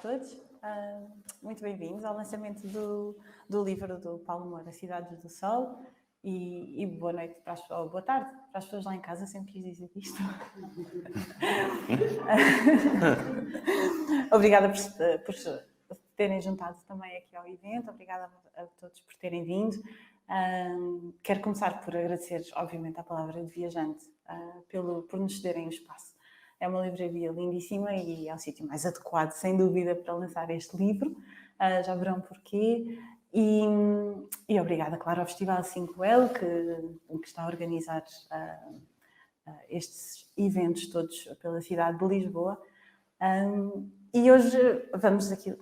todos. Muito bem-vindos ao lançamento do livro do Paulo Moura, Cidades do Sol. E boa noite, ou boa tarde para as pessoas lá em casa, sempre quis dizer isto. Obrigada por terem juntado também aqui ao evento, obrigada a todos por terem vindo. Quero começar por agradecer, obviamente, à Palavra de Viajante por nos cederem o espaço. É uma livraria lindíssima e é o sítio mais adequado, sem dúvida, para lançar este livro. Já verão porquê. E obrigada, claro, ao Festival 5L, que está a organizar estes eventos todos pela cidade de Lisboa. E hoje vamos aqui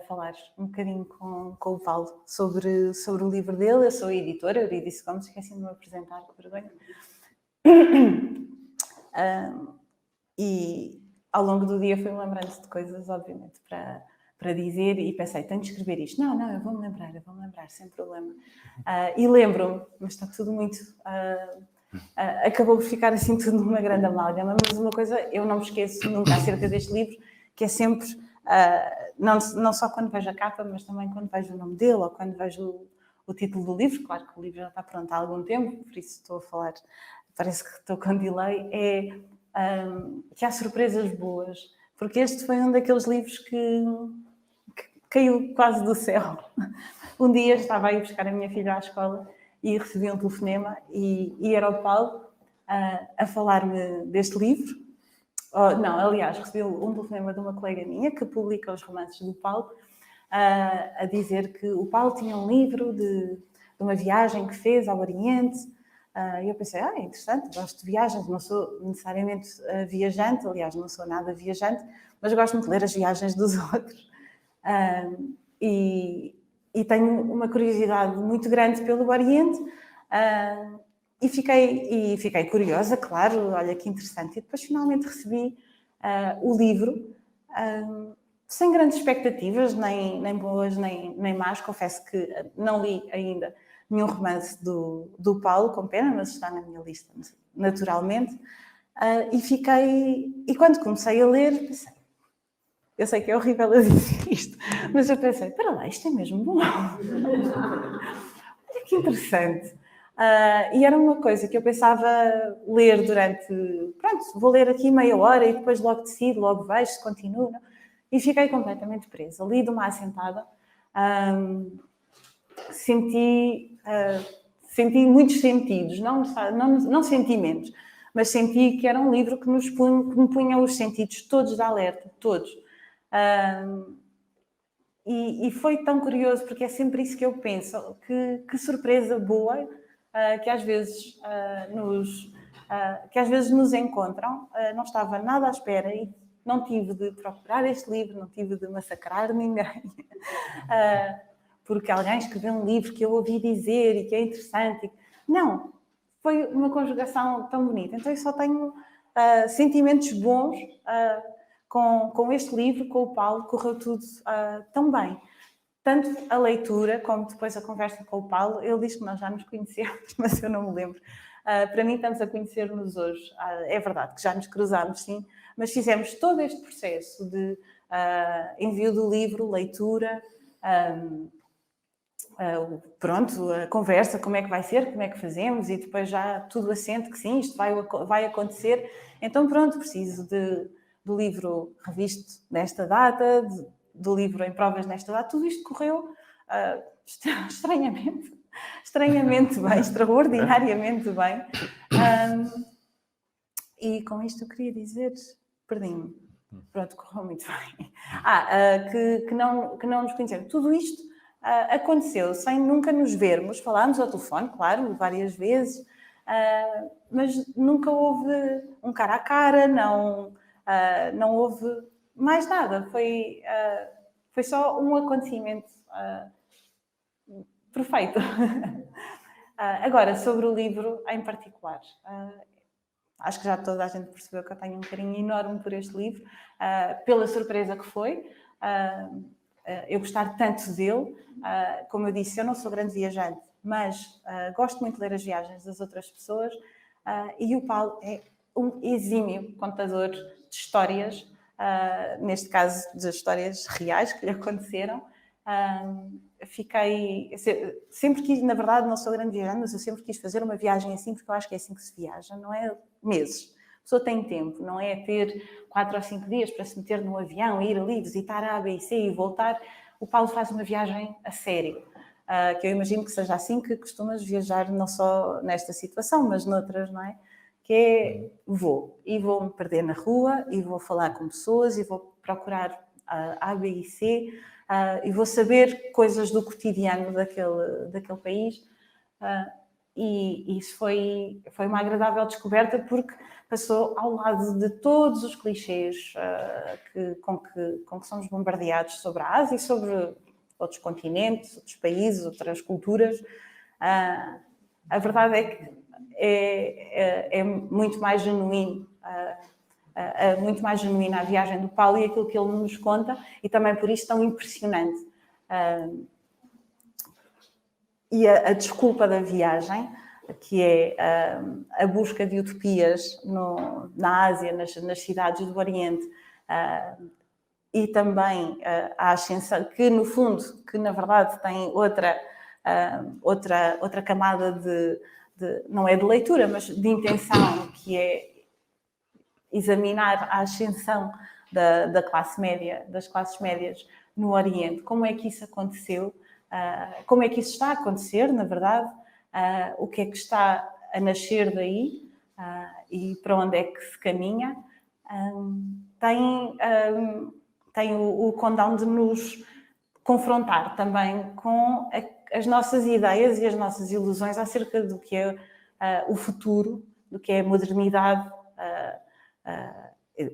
falar um bocadinho com o Paulo sobre o livro dele. Eu sou a editora, Eurídice Gomes, esqueci de me apresentar, que vergonha. E ao longo do dia fui-me lembrando de coisas, obviamente, para dizer, e pensei, tenho de escrever isto. Não, eu vou-me lembrar, sem problema. E lembro-me, mas está tudo muito... acabou por ficar assim tudo numa grande amálgama, mas uma coisa eu não me esqueço nunca acerca deste livro, que é sempre, não só quando vejo a capa, mas também quando vejo o nome dele, ou quando vejo o título do livro. Claro que o livro já está pronto há algum tempo, por isso estou a falar, parece que estou com delay, que há surpresas boas, porque este foi um daqueles livros que caiu quase do céu. Um dia estava a ir buscar a minha filha à escola e recebi um telefonema e era o Paulo a falar-me deste livro. Aliás, recebi um telefonema de uma colega minha que publica os romances do Paulo, a dizer que o Paulo tinha um livro de uma viagem que fez ao Oriente. E eu pensei, é interessante, gosto de viagens, não sou necessariamente viajante, aliás, não sou nada viajante, mas gosto muito de ler as viagens dos outros. E tenho uma curiosidade muito grande pelo Oriente, e fiquei curiosa, claro, olha que interessante. E depois finalmente recebi o livro, sem grandes expectativas, nem boas, nem más. Confesso que não li ainda nenhum romance do Paulo, com pena, mas está na minha lista, naturalmente. E quando comecei a ler, pensei, eu sei que é horrível a dizer isto, mas eu pensei, espera lá, isto é mesmo bom. Olha que interessante. E era uma coisa que eu pensava ler durante... Pronto, vou ler aqui meia hora e depois logo decido, logo vejo se continua. E fiquei completamente presa. Li de uma assentada. Senti muitos sentidos, não sentimentos, mas senti que era um livro que me punha os sentidos todos de alerta, todos. E foi tão curioso, porque é sempre isso que eu penso, que surpresa boa que às vezes nos encontram. Não estava nada à espera e não tive de procurar este livro, não tive de massacrar ninguém, porque alguém escreveu um livro que eu ouvi dizer e que é interessante. Não, foi uma conjugação tão bonita. Então eu só tenho sentimentos bons com este livro, com o Paulo. Correu tudo tão bem. Tanto a leitura como depois a conversa com o Paulo. Ele diz que nós já nos conhecemos, mas eu não me lembro. Para mim, estamos a conhecer-nos hoje. É verdade que já nos cruzámos, sim, mas fizemos todo este processo de envio do livro, leitura, a conversa, como é que vai ser, como é que fazemos, e depois já tudo assente que sim, isto vai acontecer. Então, pronto, preciso do livro revisto nesta data, do livro em provas nesta data. Tudo isto correu estranhamente bem, extraordinariamente bem. E com isto eu queria dizer, perdi-me. Pronto, correu muito bem. Que não nos conhecemos. Tudo isto aconteceu sem nunca nos vermos. Falámos ao telefone, claro, várias vezes, mas nunca houve um cara a cara, não houve mais nada. Foi só um acontecimento perfeito. Agora, sobre o livro em particular, acho que já toda a gente percebeu que eu tenho um carinho enorme por este livro, pela surpresa que foi, eu gostar tanto dele. Como eu disse, eu não sou grande viajante, mas gosto muito de ler as viagens das outras pessoas, e o Paulo é um exímio contador de histórias, neste caso das histórias reais que lhe aconteceram, fiquei, sempre quis, na verdade não sou grande viajante, mas eu sempre quis fazer uma viagem assim, porque eu acho que é assim que se viaja, não é meses. A pessoa tem tempo, não é ter 4 ou 5 dias para se meter num avião, ir ali, visitar a B e C e voltar. O Paulo faz uma viagem a sério, que eu imagino que seja assim que costumas viajar, não só nesta situação, mas noutras, não é? Que é, vou-me perder na rua, e vou falar com pessoas, e vou procurar A, B e C, e vou saber coisas do cotidiano daquele país. E isso foi uma agradável descoberta, porque passou ao lado de todos os clichês com que somos bombardeados sobre a Ásia e sobre outros continentes, outros países, outras culturas. A verdade é que é muito mais genuíno, muito mais genuína a viagem do Paulo e aquilo que ele nos conta, e também por isso tão impressionante. E a desculpa da viagem, que é a busca de utopias na Ásia, nas cidades do Oriente, e também a ascensão, que no fundo, que na verdade tem outra camada não é de leitura, mas de intenção, que é examinar a ascensão da classe média, das classes médias no Oriente. Como é que isso aconteceu? Como é que isso está a acontecer, na verdade? O que é que está a nascer daí? E para onde é que se caminha? Tem o condão de nos confrontar também com as nossas ideias e as nossas ilusões acerca do que é o futuro, do que é a modernidade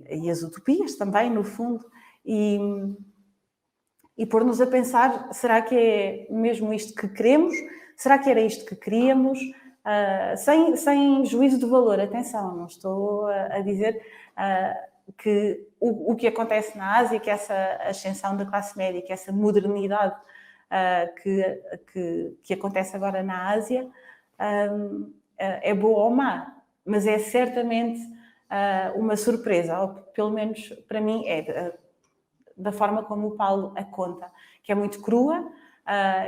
e as utopias também, no fundo, e pôr-nos a pensar, será que é mesmo isto que queremos? Será que era isto que queríamos? Sem juízo de valor, atenção, não estou a dizer que o que acontece na Ásia, que essa ascensão da classe média, que essa modernidade que acontece agora na Ásia é boa ou má, mas é certamente uma surpresa, ou pelo menos para mim é da forma como o Paulo a conta, que é muito crua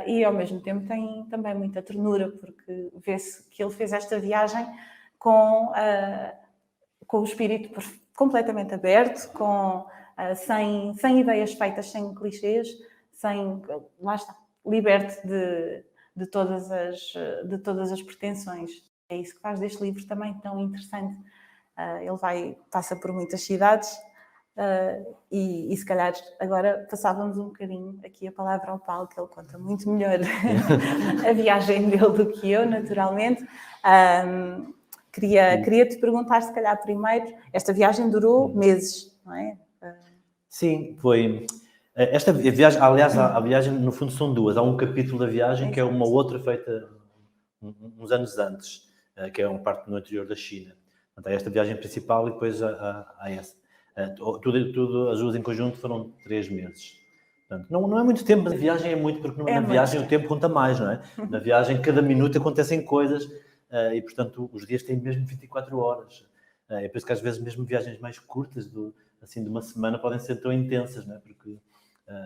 e ao mesmo tempo tem também muita ternura, porque vê-se que ele fez esta viagem com o espírito completamente aberto, sem ideias feitas, sem clichês, lá está, liberto de todas as pretensões. É isso que faz deste livro também tão interessante. Ele passa por muitas cidades e se calhar agora passávamos um bocadinho aqui a palavra ao Paulo, que ele conta muito melhor a viagem dele do que eu, naturalmente. Queria te perguntar, se calhar primeiro, esta viagem durou meses, não é? Sim, foi. Esta viagem, aliás, a viagem no fundo são duas. Há um capítulo da viagem que é uma outra feita uns anos antes, que é uma parte no interior da China. Portanto, há esta viagem principal e depois há essa. Tudo, as duas em conjunto foram 3 meses. Portanto, não é muito tempo, mas a viagem é muito, porque na viagem o tempo conta mais, não é? Na viagem, cada minuto acontecem coisas e, portanto, os dias têm mesmo 24 horas. É por isso que às vezes mesmo viagens mais curtas, assim, de uma semana, podem ser tão intensas, não é? Porque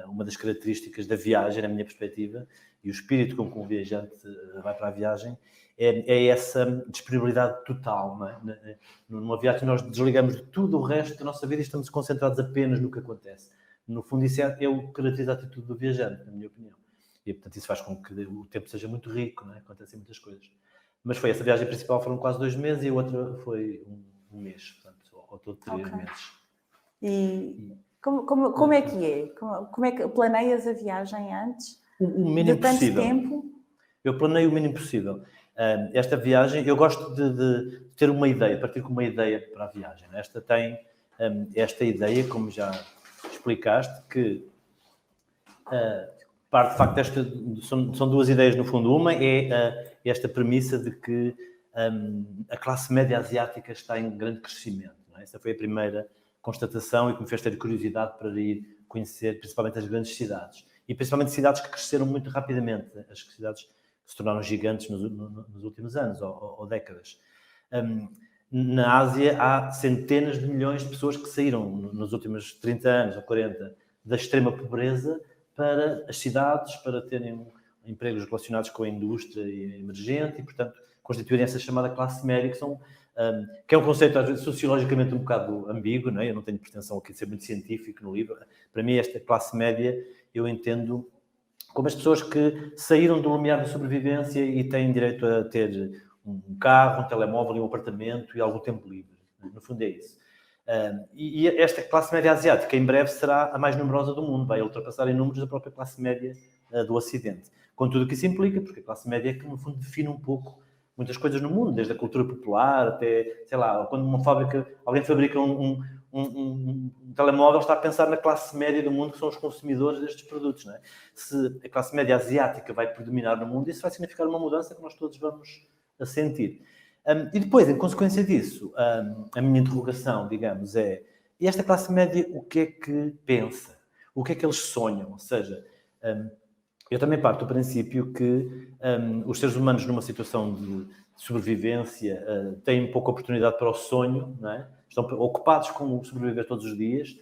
uma das características da viagem, na minha perspectiva, e o espírito com que um viajante vai para a viagem, é essa disponibilidade total, não é? Numa viagem nós desligamos de tudo o resto da nossa vida e estamos concentrados apenas no que acontece. No fundo, isso é o que caracteriza a atitude do viajante, na minha opinião. E, portanto, isso faz com que o tempo seja muito rico, não é? Acontecem muitas coisas. Mas foi essa viagem principal, foram quase 2 meses, e a outra foi um mês, portanto, ao todo 3 meses. E como é que é? Como é que planeias a viagem antes? O mínimo de tanto possível. Tempo? Eu planeio o mínimo possível. Esta viagem, eu gosto de ter uma ideia, partir com uma ideia para a viagem. Esta tem esta ideia, como já explicaste, que parte de facto são duas ideias no fundo. Uma é esta premissa de que a classe média asiática está em grande crescimento. Não é? Essa foi a primeira constatação e que me fez ter curiosidade para ir conhecer principalmente as grandes cidades. E principalmente cidades que cresceram muito rapidamente, as cidades que se tornaram gigantes nos últimos anos ou décadas. Na Ásia há centenas de milhões de pessoas que saíram nos últimos 30 anos ou 40 da extrema pobreza para as cidades, para terem empregos relacionados com a indústria emergente e, portanto, constituírem essa chamada classe média, que é um conceito, às vezes, sociologicamente um bocado ambíguo, não é? Eu não tenho pretensão aqui de ser muito científico no livro. Para mim, esta classe média, eu entendo como as pessoas que saíram do limiar da sobrevivência e têm direito a ter um carro, um telemóvel e um apartamento e algum tempo livre. No fundo é isso. E esta classe média asiática, em breve, será a mais numerosa do mundo. Vai ultrapassar em números a própria classe média do Ocidente. Com tudo o que isso implica, porque a classe média é que, no fundo, define um pouco muitas coisas no mundo, desde a cultura popular até, sei lá, quando alguém fabrica um telemóvel, está a pensar na classe média do mundo, que são os consumidores destes produtos, não é? Se a classe média asiática vai predominar no mundo, isso vai significar uma mudança que nós todos vamos a sentir. E depois, em consequência disso, a minha interrogação, digamos, é: e esta classe média, o que é que pensa? O que é que eles sonham? Ou seja, eu também parto do princípio que os seres humanos, numa situação de sobrevivência, têm pouca oportunidade para o sonho, não é? Estão ocupados com sobreviver todos os dias,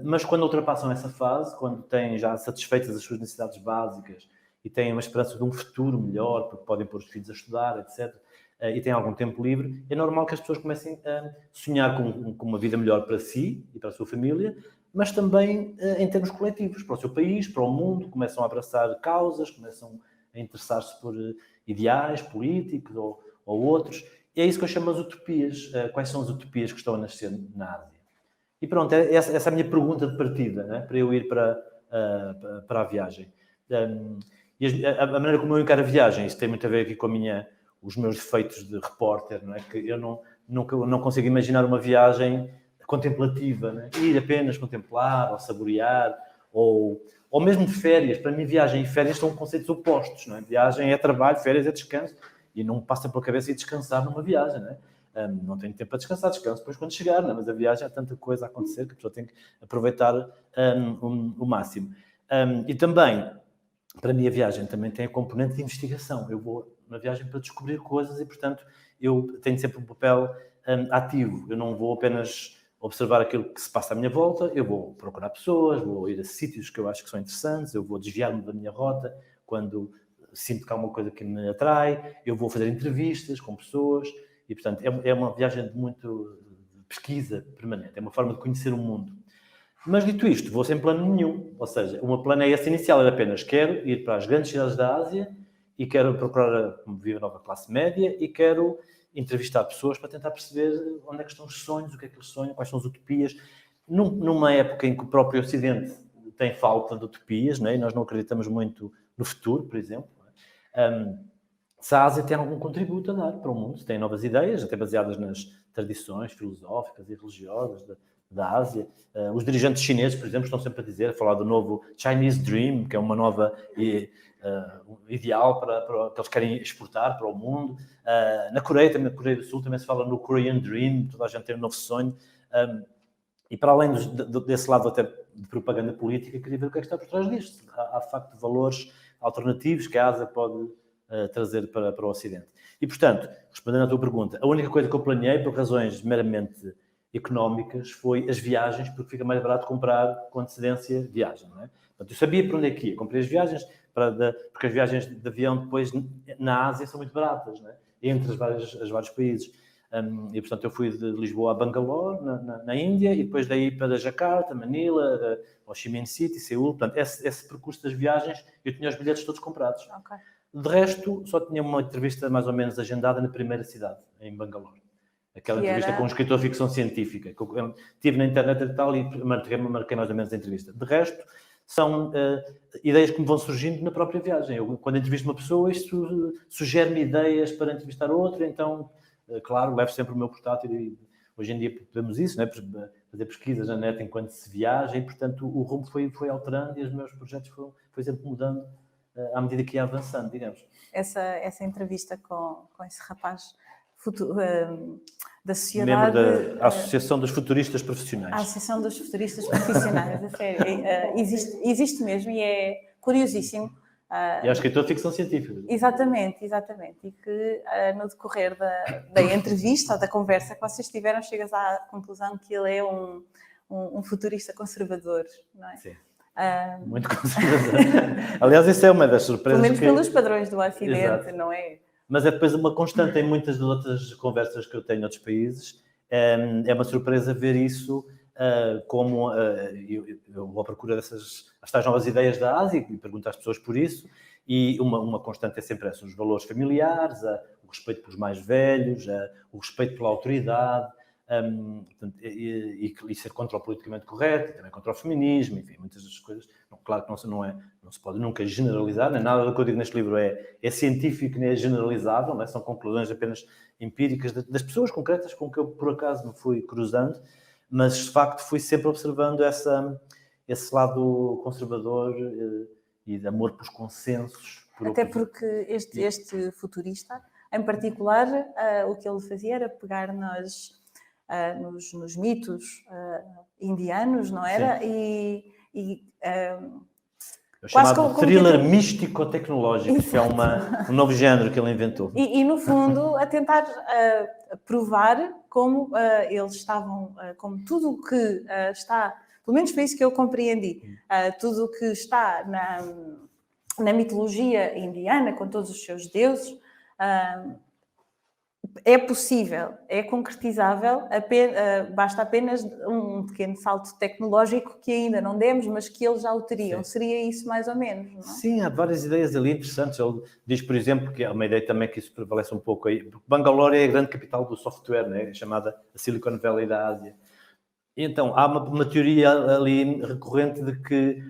mas quando ultrapassam essa fase, quando têm já satisfeitas as suas necessidades básicas e têm uma esperança de um futuro melhor, porque podem pôr os filhos a estudar, etc., e têm algum tempo livre, é normal que as pessoas comecem a sonhar com uma vida melhor para si e para a sua família, mas também em termos coletivos, para o seu país, para o mundo, começam a abraçar causas, começam a interessar-se por ideais políticos ou outros. E é isso que eu chamo as utopias. Quais são as utopias que estão a nascer na Ásia? E pronto, essa é a minha pergunta de partida, né, para eu ir para a viagem. E a maneira como eu encaro a viagem, isso tem muito a ver aqui com os meus defeitos de repórter, não é? Que eu não consigo imaginar uma viagem contemplativa, né? Ir apenas contemplar ou saborear, ou mesmo de férias. Para mim, viagem e férias são conceitos opostos, não é? Viagem é trabalho, férias é descanso, e não me passa pela cabeça ir descansar numa viagem, não é? Não tenho tempo para descansar, descanso depois quando chegar, não é? Mas a viagem há tanta coisa a acontecer que a pessoa tem que aproveitar o máximo. E também, para mim, a viagem também tem a componente de investigação. Eu vou na viagem para descobrir coisas e, portanto, eu tenho sempre um papel ativo. Eu não vou apenas observar aquilo que se passa à minha volta, eu vou procurar pessoas, vou ir a sítios que eu acho que são interessantes, eu vou desviar-me da minha rota quando sinto que há uma coisa que me atrai, eu vou fazer entrevistas com pessoas e, portanto, é uma viagem de muito pesquisa permanente, é uma forma de conhecer o mundo. Mas, dito isto, vou sem plano nenhum, ou seja, o meu plano é esse inicial, era apenas quero ir para as grandes cidades da Ásia e quero procurar viver a nova classe média e quero entrevistar pessoas para tentar perceber onde é que estão os sonhos, o que é que eles sonham, quais são as utopias. Numa época em que o próprio Ocidente tem falta de utopias, não é? E nós não acreditamos muito no futuro, por exemplo, se a Ásia tem algum contributo a dar para o mundo, se tem novas ideias, até baseadas nas tradições filosóficas e religiosas da Ásia. Os dirigentes chineses, por exemplo, estão sempre a dizer, a falar do novo Chinese Dream, que é uma nova ideal para que eles querem exportar para o mundo. Na Coreia do Sul, também se fala no Korean Dream, toda a gente tem um novo sonho. E para além desse lado até de propaganda política, queria ver o que é que está por trás disto. Há de facto valores alternativos que a Ásia pode trazer para o Ocidente. E, portanto, respondendo à tua pergunta, a única coisa que eu planeei, por razões meramente económicas, foi as viagens, porque fica mais barato comprar com antecedência viagem, não é? Portanto, eu sabia para onde é que ia. Comprei as viagens, porque as viagens de avião depois na Ásia são muito baratas, não é? Entre os vários países. E, portanto, eu fui de Lisboa a Bangalore, na Índia, e depois daí para Jakarta, Manila, Ho Chi Minh City, Seul. Portanto, esse percurso das viagens, eu tinha os bilhetes todos comprados. Okay. De resto, só tinha uma entrevista mais ou menos agendada na primeira cidade, em Bangalore. Aquela entrevista com um escritor de ficção científica, que eu tive na internet e tal, e marquei mais ou menos a entrevista. De resto, são ideias que me vão surgindo na própria viagem. Eu, quando entrevisto uma pessoa, isto sugere-me ideias para entrevistar outra, então, claro, levo sempre o meu portátil e hoje em dia podemos isso, né? Fazer pesquisas na net enquanto se viaja e, portanto, o rumo foi alterando e os meus projetos foi sempre mudando à medida que ia avançando, digamos. Essa entrevista com esse rapaz da sociedade... Membro da Associação dos Futuristas Profissionais. A Associação dos Futuristas Profissionais, a sério. Existe mesmo e é curiosíssimo. E é um escritor de ficção científica. Exatamente. E que no decorrer da entrevista ou da conversa que vocês tiveram, chegas à conclusão que ele é um futurista conservador, não é? Sim. Muito conservador. Aliás, isso é uma das surpresas. Pelo menos pelos padrões do Ocidente, exato, não é? Mas é depois uma constante em muitas das outras conversas que eu tenho em outros países. É uma surpresa ver isso como eu vou à procura dessas novas ideias da Ásia e pergunto às pessoas por isso. E uma constante é sempre essa, os valores familiares, o respeito pelos mais velhos, o respeito pela autoridade. E ser contra o politicamente correto, e também contra o feminismo, enfim, muitas das coisas. Claro que não se pode nunca generalizar, nem nada do que eu digo neste livro é científico nem é generalizável, não é? São conclusões apenas empíricas das pessoas concretas com que eu, por acaso, me fui cruzando, mas, de facto, fui sempre observando esse lado conservador e de amor pelos consensos. Até porque este futurista, em particular, o que ele fazia era pegar nos mitos indianos, não era? Sim. O quase chamado thriller místico-tecnológico, que é um novo género que ele inventou. E no fundo, a tentar provar como eles estavam, como tudo o que está, pelo menos foi isso que eu compreendi, tudo o que está na mitologia indiana, com todos os seus deuses, é possível, é concretizável, basta apenas um pequeno salto tecnológico que ainda não demos, mas que eles já o teriam. Sim. Seria isso mais ou menos, não é? Sim, há várias ideias ali interessantes. Ele diz, por exemplo, que é uma ideia também que isso prevalece um pouco aí, porque Bangalore é a grande capital do software, né? Chamada a Silicon Valley da Ásia. E então, há uma teoria ali recorrente de que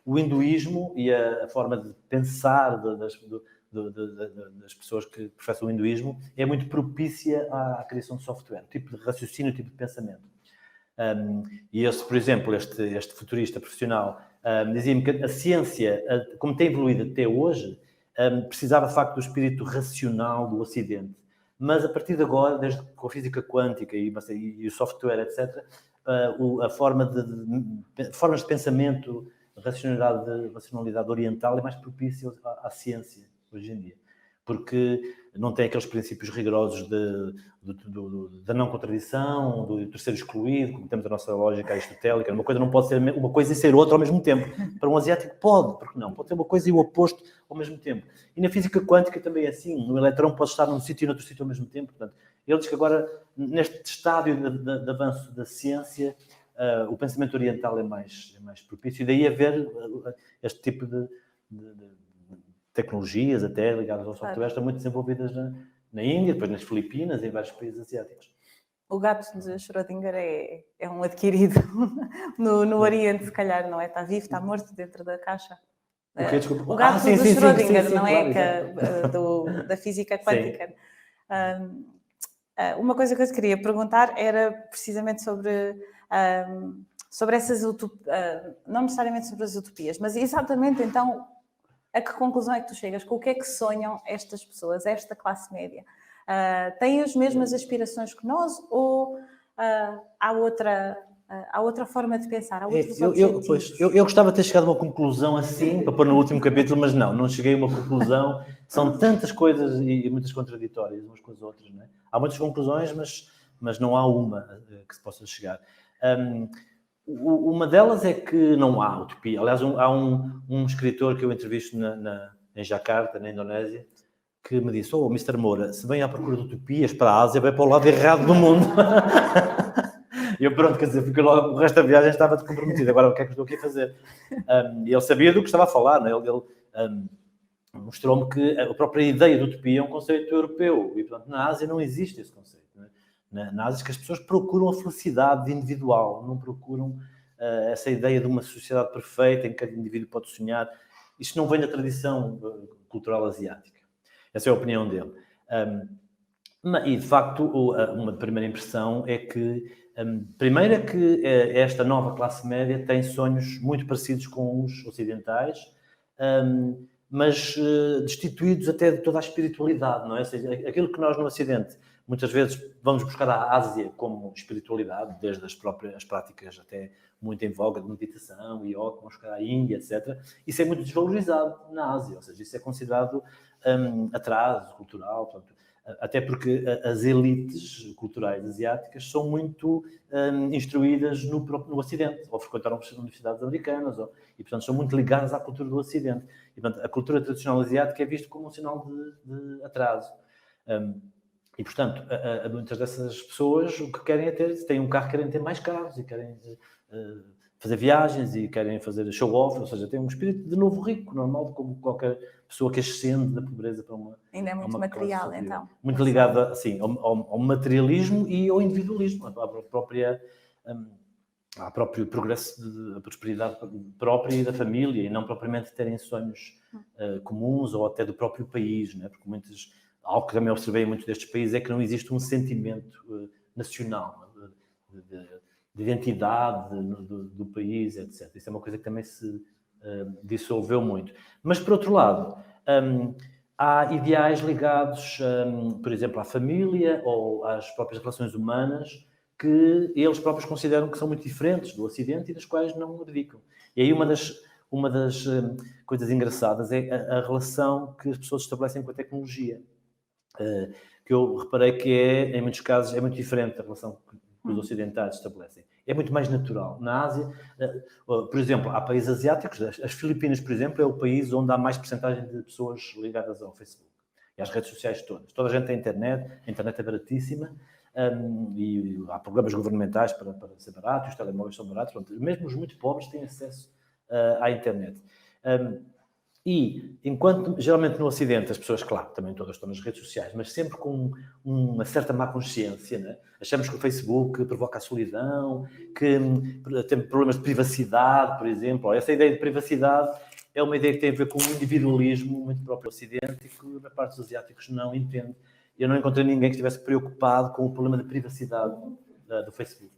o hinduísmo e a forma de pensar das pessoas que professam o hinduísmo é muito propícia à criação de software, tipo de raciocínio, tipo de pensamento. E esse, por exemplo, este futurista profissional dizia-me que a ciência, como tem evoluído até hoje, precisava de facto do espírito racional do Ocidente. Mas a partir de agora, desde com a física quântica e o software, etc., formas de pensamento, racionalidade oriental é mais propícia à ciência hoje em dia, porque não tem aqueles princípios rigorosos da não contradição, do terceiro excluído, como temos a nossa lógica aristotélica. Uma coisa não pode ser uma coisa e ser outra ao mesmo tempo. Para um asiático pode, porque não? Pode ter uma coisa e o oposto ao mesmo tempo. E na física quântica também é assim. Um eletrão pode estar num sítio e noutro sítio ao mesmo tempo. Portanto, ele diz que agora, neste estádio de avanço da ciência, o pensamento oriental é mais propício. E daí haver este tipo de tecnologias, até ligadas ao software, estão muito desenvolvidas na Índia, depois nas Filipinas e em vários países asiáticos. O gato de Schrödinger é um adquirido no Oriente, se calhar, não é? Está vivo, está morto dentro da caixa. O quê? Desculpa. O gato de Schrödinger, sim, não claro, é? Da física quântica. Uma coisa que eu te queria perguntar era precisamente sobre essas utopias, não necessariamente sobre as utopias, mas exatamente então a que conclusão é que tu chegas? Com o que é que sonham estas pessoas, esta classe média? Têm as mesmas aspirações que nós ou há outra forma de pensar? Há outros objetivos? Eu gostava de ter chegado a uma conclusão assim, para pôr no último capítulo, mas não cheguei a uma conclusão. São tantas coisas e muitas contraditórias umas com as outras, não é? Há muitas conclusões, mas não há uma que se possa chegar. Uma delas é que não há utopia. Aliás, há um escritor que eu entrevisto em Jakarta, na Indonésia, que me disse: Mr. Moura, se vem à procura de utopias para a Ásia, vai para o lado errado do mundo. E eu, pronto, quer dizer, porque logo o resto da viagem estava comprometido. Agora, o que é que estou aqui a fazer? E ele sabia do que estava a falar, não é? Ele mostrou-me que a própria ideia de utopia é um conceito europeu. E, portanto, na Ásia não existe esse conceito. Na Ásia, que as pessoas procuram a felicidade individual, não procuram essa ideia de uma sociedade perfeita em que cada indivíduo pode sonhar. Isto não vem da tradição cultural asiática. Essa é a opinião dele. E, de facto, uma primeira impressão é que, primeiro, é que esta nova classe média tem sonhos muito parecidos com os ocidentais, mas destituídos até de toda a espiritualidade, não é? Ou seja, aquilo que nós no Ocidente muitas vezes vamos buscar a Ásia como espiritualidade, desde as próprias práticas até muito em voga de meditação, yoga, vamos buscar a Índia, etc. Isso é muito desvalorizado na Ásia, ou seja, isso é considerado atraso cultural, portanto, até porque as elites culturais asiáticas são muito instruídas no Ocidente, ou frequentaram universidades americanas, e portanto são muito ligadas à cultura do Ocidente. E, portanto, a cultura tradicional asiática é vista como um sinal de atraso. E, portanto, muitas dessas pessoas o que querem é ter, se têm um carro, querem ter mais carros e querem fazer viagens e querem fazer show-off, ou seja, têm um espírito de novo rico, normal, como qualquer pessoa que ascende da pobreza para uma. Ainda é muito material, então. Muito ligada, assim, ao materialismo e ao individualismo, à próprio progresso, a prosperidade própria e da família, e não propriamente terem sonhos comuns ou até do próprio país, né? Porque algo que também observei em muitos destes países é que não existe um sentimento nacional, de identidade do país, etc. Isso é uma coisa que também se dissolveu muito. Mas, por outro lado, há ideais ligados, por exemplo, à família ou às próprias relações humanas que eles próprios consideram que são muito diferentes do Ocidente e das quais não abdicam. E aí uma das coisas engraçadas é a relação que as pessoas estabelecem com a tecnologia. Que eu reparei que em muitos casos, é muito diferente da relação que os ocidentais estabelecem. É muito mais natural. Na Ásia, por exemplo, há países asiáticos, as Filipinas, por exemplo, é o país onde há mais percentagem de pessoas ligadas ao Facebook e às redes sociais todas. Toda a gente tem internet, a internet é baratíssima, e há programas governamentais para ser barato, os telemóveis são baratos, mesmo os muito pobres têm acesso à internet. E, enquanto, geralmente no Ocidente, as pessoas, claro, também todas estão nas redes sociais, mas sempre com uma certa má consciência, né? Achamos que o Facebook provoca a solidão, que tem problemas de privacidade, por exemplo. Essa ideia de privacidade é uma ideia que tem a ver com um individualismo muito próprio do Ocidente e que a parte dos asiáticos não entende. Eu não encontrei ninguém que estivesse preocupado com o problema de privacidade do Facebook.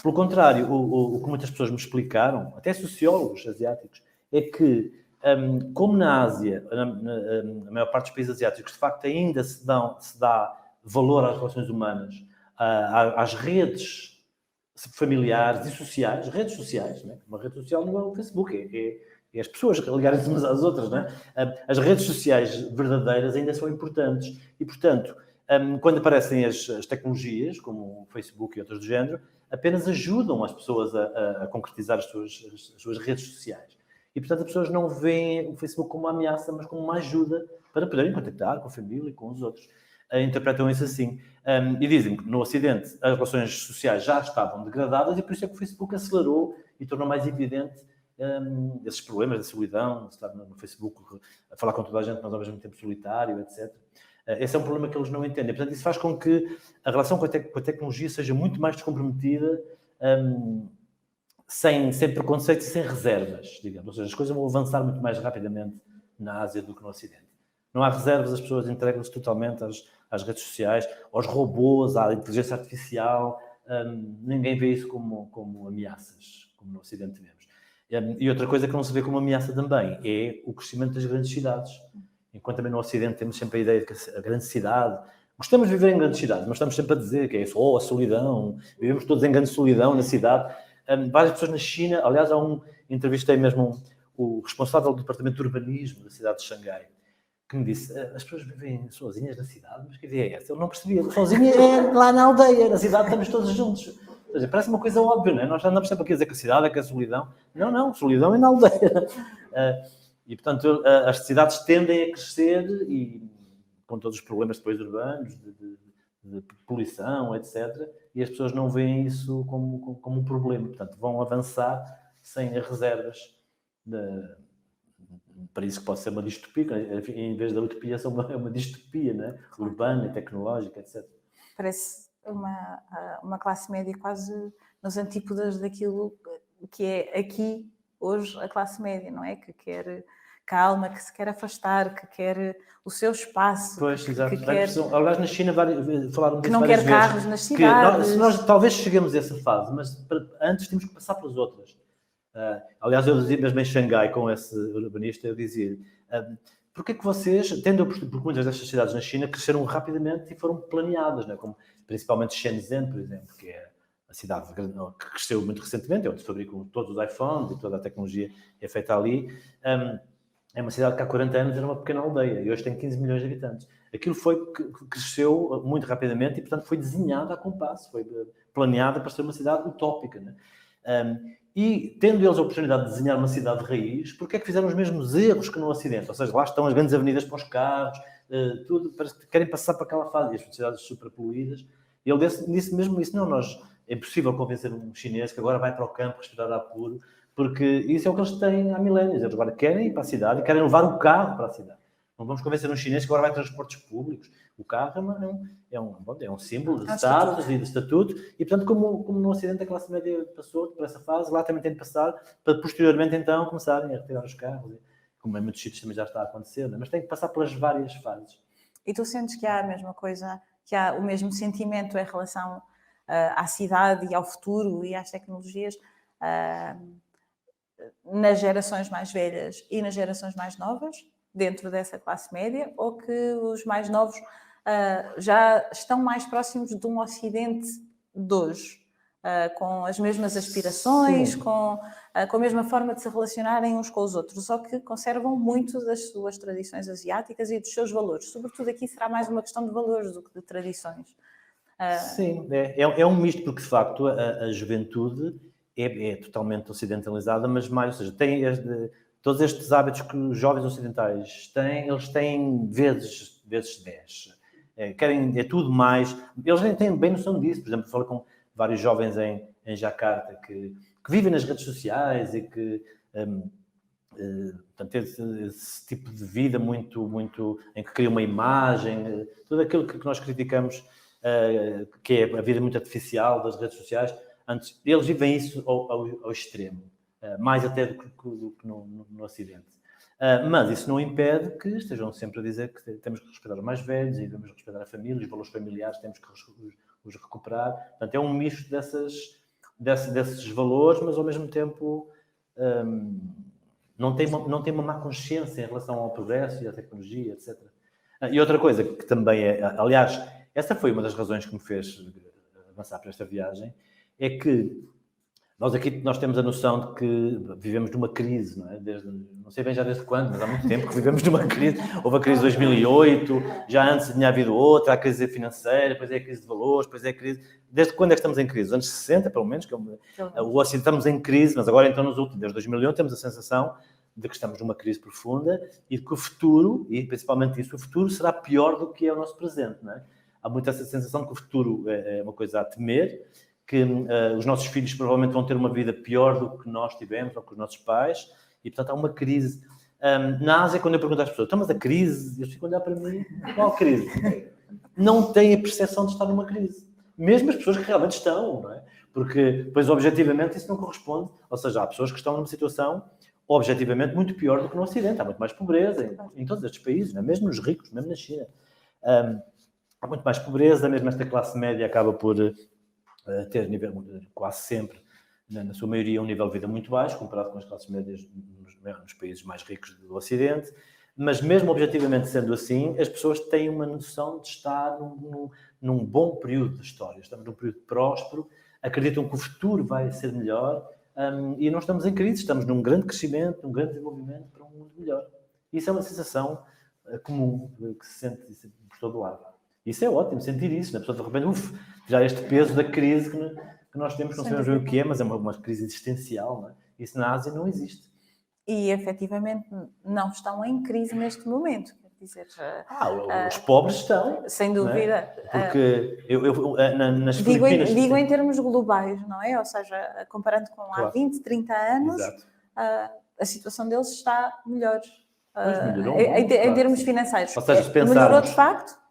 Pelo contrário, o que muitas pessoas me explicaram, até sociólogos asiáticos, é que como na Ásia, na maior parte dos países asiáticos, de facto ainda se dá valor às relações humanas, às redes familiares e sociais, redes sociais, né? Uma rede social não é o Facebook, é as pessoas ligarem-se umas às outras, né? As redes sociais verdadeiras ainda são importantes e, portanto, quando aparecem as tecnologias, como o Facebook e outras do género, apenas ajudam as pessoas a concretizar as suas redes sociais. E, portanto, as pessoas não veem o Facebook como uma ameaça, mas como uma ajuda para poderem contactar com a família e com os outros. Interpretam isso assim. E dizem que no Ocidente as relações sociais já estavam degradadas e por isso é que o Facebook acelerou e tornou mais evidente esses problemas da solidão, estar no Facebook a falar com toda a gente, mas ao mesmo tempo solitário, etc. Esse é um problema que eles não entendem. Portanto, isso faz com que a relação com a tecnologia seja muito mais descomprometida, sem preconceito e sem reservas, digamos. Ou seja, as coisas vão avançar muito mais rapidamente na Ásia do que no Ocidente. Não há reservas, as pessoas entregam-se totalmente às redes sociais, aos robôs, à inteligência artificial. Ninguém vê isso como ameaças, como no Ocidente vemos. E outra coisa que não se vê como ameaça também é o crescimento das grandes cidades. Enquanto também no Ocidente temos sempre a ideia de que a grande cidade... Gostamos de viver em grandes cidades, mas estamos sempre a dizer que é só a solidão. Vivemos todos em grande solidão na cidade. Várias pessoas na China, aliás, entrevistei mesmo o responsável do departamento de urbanismo da cidade de Xangai, que me disse, as pessoas vivem sozinhas na cidade, mas que ideia é essa? Eu não percebia, sozinha é lá na aldeia, na cidade estamos todos juntos. Ou seja, parece uma coisa óbvia, não é? Nós já andamos sempre aqui a dizer que a cidade é que é a solidão. Não, solidão é na aldeia. E, portanto, as cidades tendem a crescer e com todos os problemas depois urbanos, de poluição, etc., e as pessoas não veem isso como um problema. Portanto, vão avançar sem as reservas para isso que pode ser uma distopia. Em vez da utopia, é uma distopia, né? Urbana, tecnológica, etc. Parece uma classe média quase nos antípodas daquilo que é aqui, hoje, a classe média, não é? Que quer calma, que se quer afastar, que quer o seu espaço. Pois, exato. Aliás, na China falaram disso que não quer carros nas cidades. Nós talvez cheguemos a essa fase, mas antes temos que passar pelas outras. Aliás, eu dizia mesmo em Xangai, com esse urbanista, eu dizia-lhe, porque é que vocês, porque muitas destas cidades na China cresceram rapidamente e foram planeadas, né? Como principalmente Shenzhen, por exemplo, que é a cidade que cresceu muito recentemente, é onde se fabricam todos os iPhones e toda a tecnologia é feita ali. É uma cidade que há 40 anos era uma pequena aldeia e hoje tem 15 milhões de habitantes. Aquilo cresceu muito rapidamente e, portanto, foi desenhada a compasso, foi planeada para ser uma cidade utópica, né? E, tendo eles a oportunidade de desenhar uma cidade de raiz, porque é que fizeram os mesmos erros que no Ocidente? Ou seja, lá estão as grandes avenidas para os carros, tudo, parece que querem passar para aquela fase, e as cidades super poluídas. E ele disse mesmo isso, não, é impossível convencer um chinês que agora vai para o campo respirar ar puro, porque isso é o que eles têm há milénios. Eles agora querem ir para a cidade e querem levar o carro para a cidade. Não vamos convencer um chinês que agora vai a transportes públicos. O carro é um símbolo de status e de estatuto. E, portanto, como no Ocidente a classe média passou por essa fase, lá também tem de passar para, posteriormente, então, começarem a retirar os carros. Como em muitos sítios também já está a acontecer. Mas tem que passar pelas várias fases. E tu sentes que há a mesma coisa, que há o mesmo sentimento em relação à cidade e ao futuro e às tecnologias nas gerações mais velhas e nas gerações mais novas, dentro dessa classe média, ou que os mais novos já estão mais próximos de um Ocidente de hoje, com as mesmas aspirações, com a mesma forma de se relacionarem uns com os outros, só que conservam muito das suas tradições asiáticas e dos seus valores. Sobretudo aqui será mais uma questão de valores do que de tradições. Sim, é um misto, porque de facto a juventude é totalmente ocidentalizada, mas mais, ou seja, tem todos estes hábitos que os jovens ocidentais têm, eles têm vezes 10. É tudo mais. Eles nem têm bem noção disso. Por exemplo, falo com vários jovens em Jakarta que vivem nas redes sociais e que portanto, esse tipo de vida muito em que cria uma imagem, tudo aquilo que nós criticamos, que é a vida muito artificial das redes sociais. Antes, eles vivem isso ao extremo, mais até do que no Ocidente. Mas isso não impede que estejam sempre a dizer que temos que respeitar os mais velhos e devemos respeitar a família, os valores familiares temos que os recuperar. Portanto, é um misto desses valores, mas ao mesmo tempo não tem uma má consciência em relação ao progresso e à tecnologia, etc. E outra coisa que também aliás, essa foi uma das razões que me fez avançar para esta viagem, é que nós temos a noção de que vivemos numa crise, não é? Não sei bem já desde quando, mas há muito tempo que vivemos numa crise. Houve a crise de 2008, já antes tinha havido outra, a crise financeira, depois é a crise de valores, depois é a crise... Desde quando é que estamos em crise? Os anos 60, pelo menos, que o Ocidente estamos em crise, mas agora então desde 2001 temos a sensação de que estamos numa crise profunda e de que o futuro, e principalmente isso, o futuro será pior do que é o nosso presente, não é? Há muito essa sensação de que o futuro é uma coisa a temer, que os nossos filhos provavelmente vão ter uma vida pior do que nós tivemos, ou que os nossos pais, e portanto há uma crise. Na Ásia, quando eu pergunto às pessoas, então, mas a crise, eles ficam a olhar para mim, qual crise? Não têm a percepção de estar numa crise. Mesmo as pessoas que realmente estão, não é? Porque, pois, objetivamente, isso não corresponde. Ou seja, há pessoas que estão numa situação, objetivamente, muito pior do que no Ocidente. Há muito mais pobreza em todos estes países, não é? Mesmo nos ricos, mesmo na China. Há muito mais pobreza, mesmo esta classe média acaba por ter nível, quase sempre, na sua maioria, um nível de vida muito baixo, comparado com as classes médias nos países mais ricos do Ocidente. Mas mesmo objetivamente sendo assim, as pessoas têm uma noção de estar num bom período de história. Estamos num período próspero, acreditam que o futuro vai ser melhor e não estamos em crise, estamos num grande crescimento, num grande desenvolvimento para um mundo melhor. Isso é uma sensação comum que se sente por todo o lado. Isso é ótimo, sentir isso, né? A pessoa de repente, já este peso da crise que nós temos, não sabemos bem o que é, mas é uma crise existencial, não é? Isso na Ásia não existe. E, efetivamente, não estão em crise neste momento. Quer dizer, os pobres estão. sem dúvida. Não é? Porque nas Filipinas... Digo em termos globais, não é? Ou seja, comparando com há 20, 30 anos, a situação deles está melhor. Melhorou em termos financeiros. Ou seja, se pensarmos...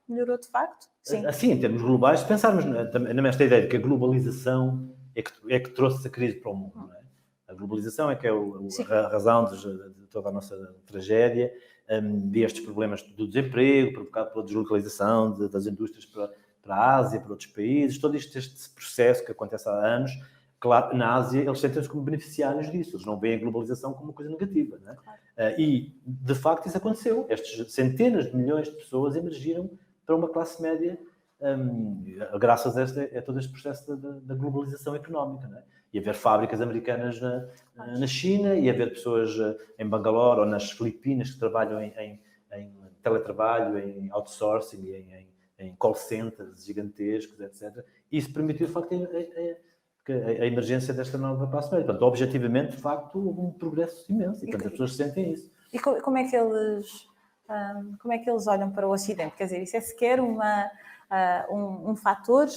Melhorou de facto, sim. Assim, em termos globais, se pensarmos nesta ideia de que a globalização é que trouxe essa crise para o mundo, não é? A globalização é que é a razão de toda a nossa tragédia, destes problemas do desemprego, provocado pela deslocalização das indústrias para a Ásia, para outros países, todo este processo que acontece há anos, claro, na Ásia eles sentem-se como beneficiários disso, eles não veem a globalização como uma coisa negativa, não é? Claro. E, de facto, isso aconteceu. Estas centenas de milhões de pessoas emergiram para uma classe média graças a todo este processo da globalização económica, não é? E haver fábricas americanas na China, e haver pessoas em Bangalore ou nas Filipinas que trabalham em teletrabalho, em outsourcing, em call centers gigantescos, etc. Isso permitiu, de facto, a emergência desta nova classe média. Portanto, objetivamente, de facto, houve um progresso imenso. E, portanto, as pessoas sentem isso. E como é que eles olham para o Ocidente? Quer dizer, isso é sequer um fator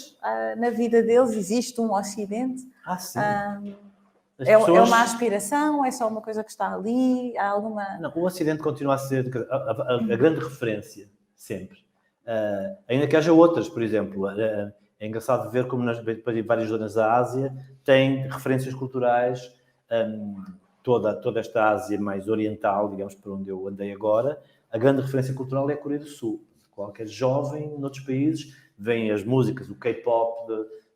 na vida deles? Existe um Ocidente? Sim. É uma aspiração? É só uma coisa que está ali? Há alguma... Não, o Ocidente continua a ser a grande referência, sempre. Ainda que haja outras, por exemplo. É engraçado ver como várias zonas da Ásia têm referências culturais. Toda esta Ásia mais oriental, digamos, por onde eu andei agora, a grande referência cultural é a Coreia do Sul. Qualquer jovem, noutros países, vem as músicas, o K-pop,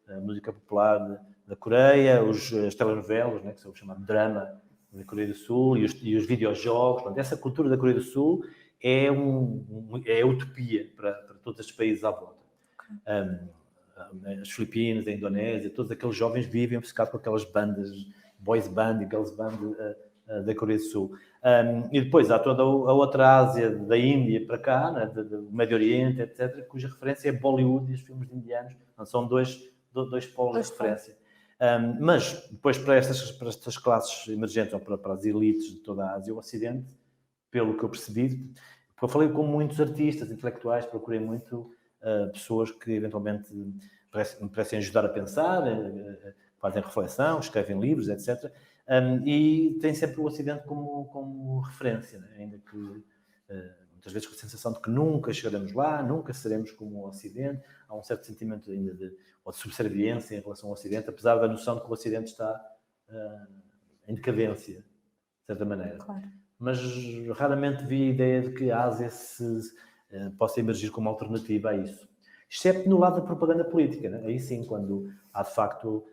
a música popular da Coreia, as telenovelas, né, que são chamados drama da Coreia do Sul, e os videojogos. Portanto, essa cultura da Coreia do Sul é a utopia para todos estes países à volta. As Filipinas, a Indonésia, todos aqueles jovens vivem obcecados com aquelas bandas, boys band e girls band da Coreia do Sul. E depois há toda a outra Ásia, da Índia para cá, né, do Médio Oriente, etc., cuja referência é Bollywood e os filmes indianos. Então, são dois polos de referência. Mas depois para estas classes emergentes, ou para as elites de toda a Ásia, o Ocidente, pelo que eu percebi, porque eu falei com muitos artistas, intelectuais, procurei muito pessoas que eventualmente me parecem ajudar a pensar, fazem reflexão, escrevem livros, etc. E tem sempre o Ocidente como referência, né? Ainda que muitas vezes com a sensação de que nunca chegaremos lá, nunca seremos como o Ocidente. Há um certo sentimento ainda de subserviência em relação ao Ocidente, apesar da noção de que o Ocidente está em decadência, de certa maneira. Claro. Mas raramente vi a ideia de que a Ásia possa emergir como alternativa a isso. Exceto no lado da propaganda política, né? Aí sim, quando há de facto,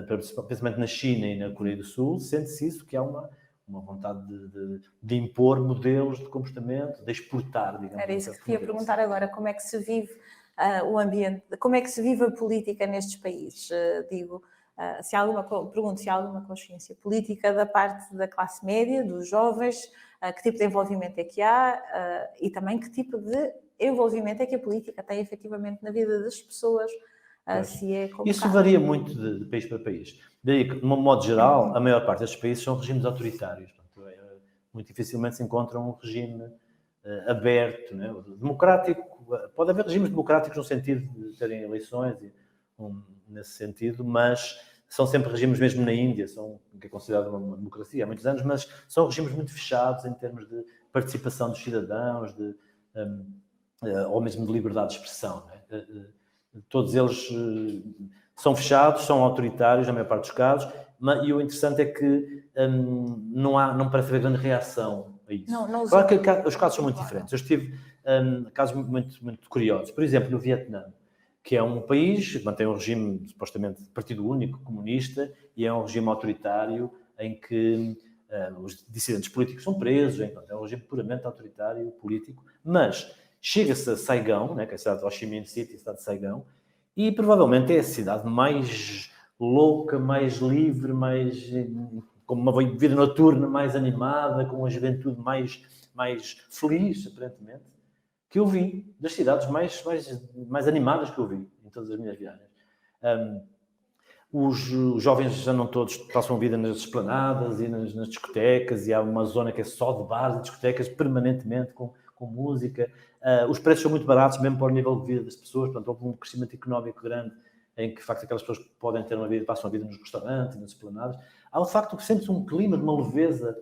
principalmente na China e na Coreia do Sul, sente-se isso, que há uma vontade de impor modelos de comportamento, de exportar, digamos. Era isso que te ia perguntar agora, como é que se vive o ambiente, como é que se vive a política nestes países? Se há alguma consciência política da parte da classe média, dos jovens, que tipo de envolvimento é que há e também que tipo de envolvimento é que a política tem efetivamente na vida das pessoas, se é colocado. Isso varia muito de país para país. Daí que, de um modo geral, a maior parte destes países são regimes autoritários. Portanto, muito dificilmente se encontra um regime aberto, né? Democrático. Pode haver regimes democráticos no sentido de terem eleições, nesse sentido, mas são sempre regimes, mesmo na Índia, que é considerado uma democracia há muitos anos, mas são regimes muito fechados em termos de participação dos cidadãos, ou mesmo de liberdade de expressão, né? Todos eles são fechados, são autoritários na maior parte dos casos, e o interessante é que não parece haver grande reação a isso. Claro que os casos são muito diferentes. Eu tive casos muito, muito curiosos. Por exemplo, no Vietnã, que é um país que mantém um regime supostamente de partido único, comunista, e é um regime autoritário em que os dissidentes políticos são presos, então é um regime puramente autoritário, político, mas chega-se a Saigão, né, que é a cidade de Ho Chi Minh City, a cidade de Saigão, e provavelmente é a cidade mais louca, mais livre, com uma vida noturna mais animada, com uma juventude mais feliz, aparentemente, que eu vi, das cidades mais animadas que eu vi em todas as minhas viagens. Os jovens já não todos passam a vida nas esplanadas e nas discotecas, e há uma zona que é só de bares e discotecas permanentemente, com música. Os preços são muito baratos, mesmo para o nível de vida das pessoas. Portanto, houve um crescimento económico grande em que, de facto, aquelas pessoas podem ter passam a vida nos restaurantes e nas esplanadas. Há, de facto, sente-se um clima de uma leveza.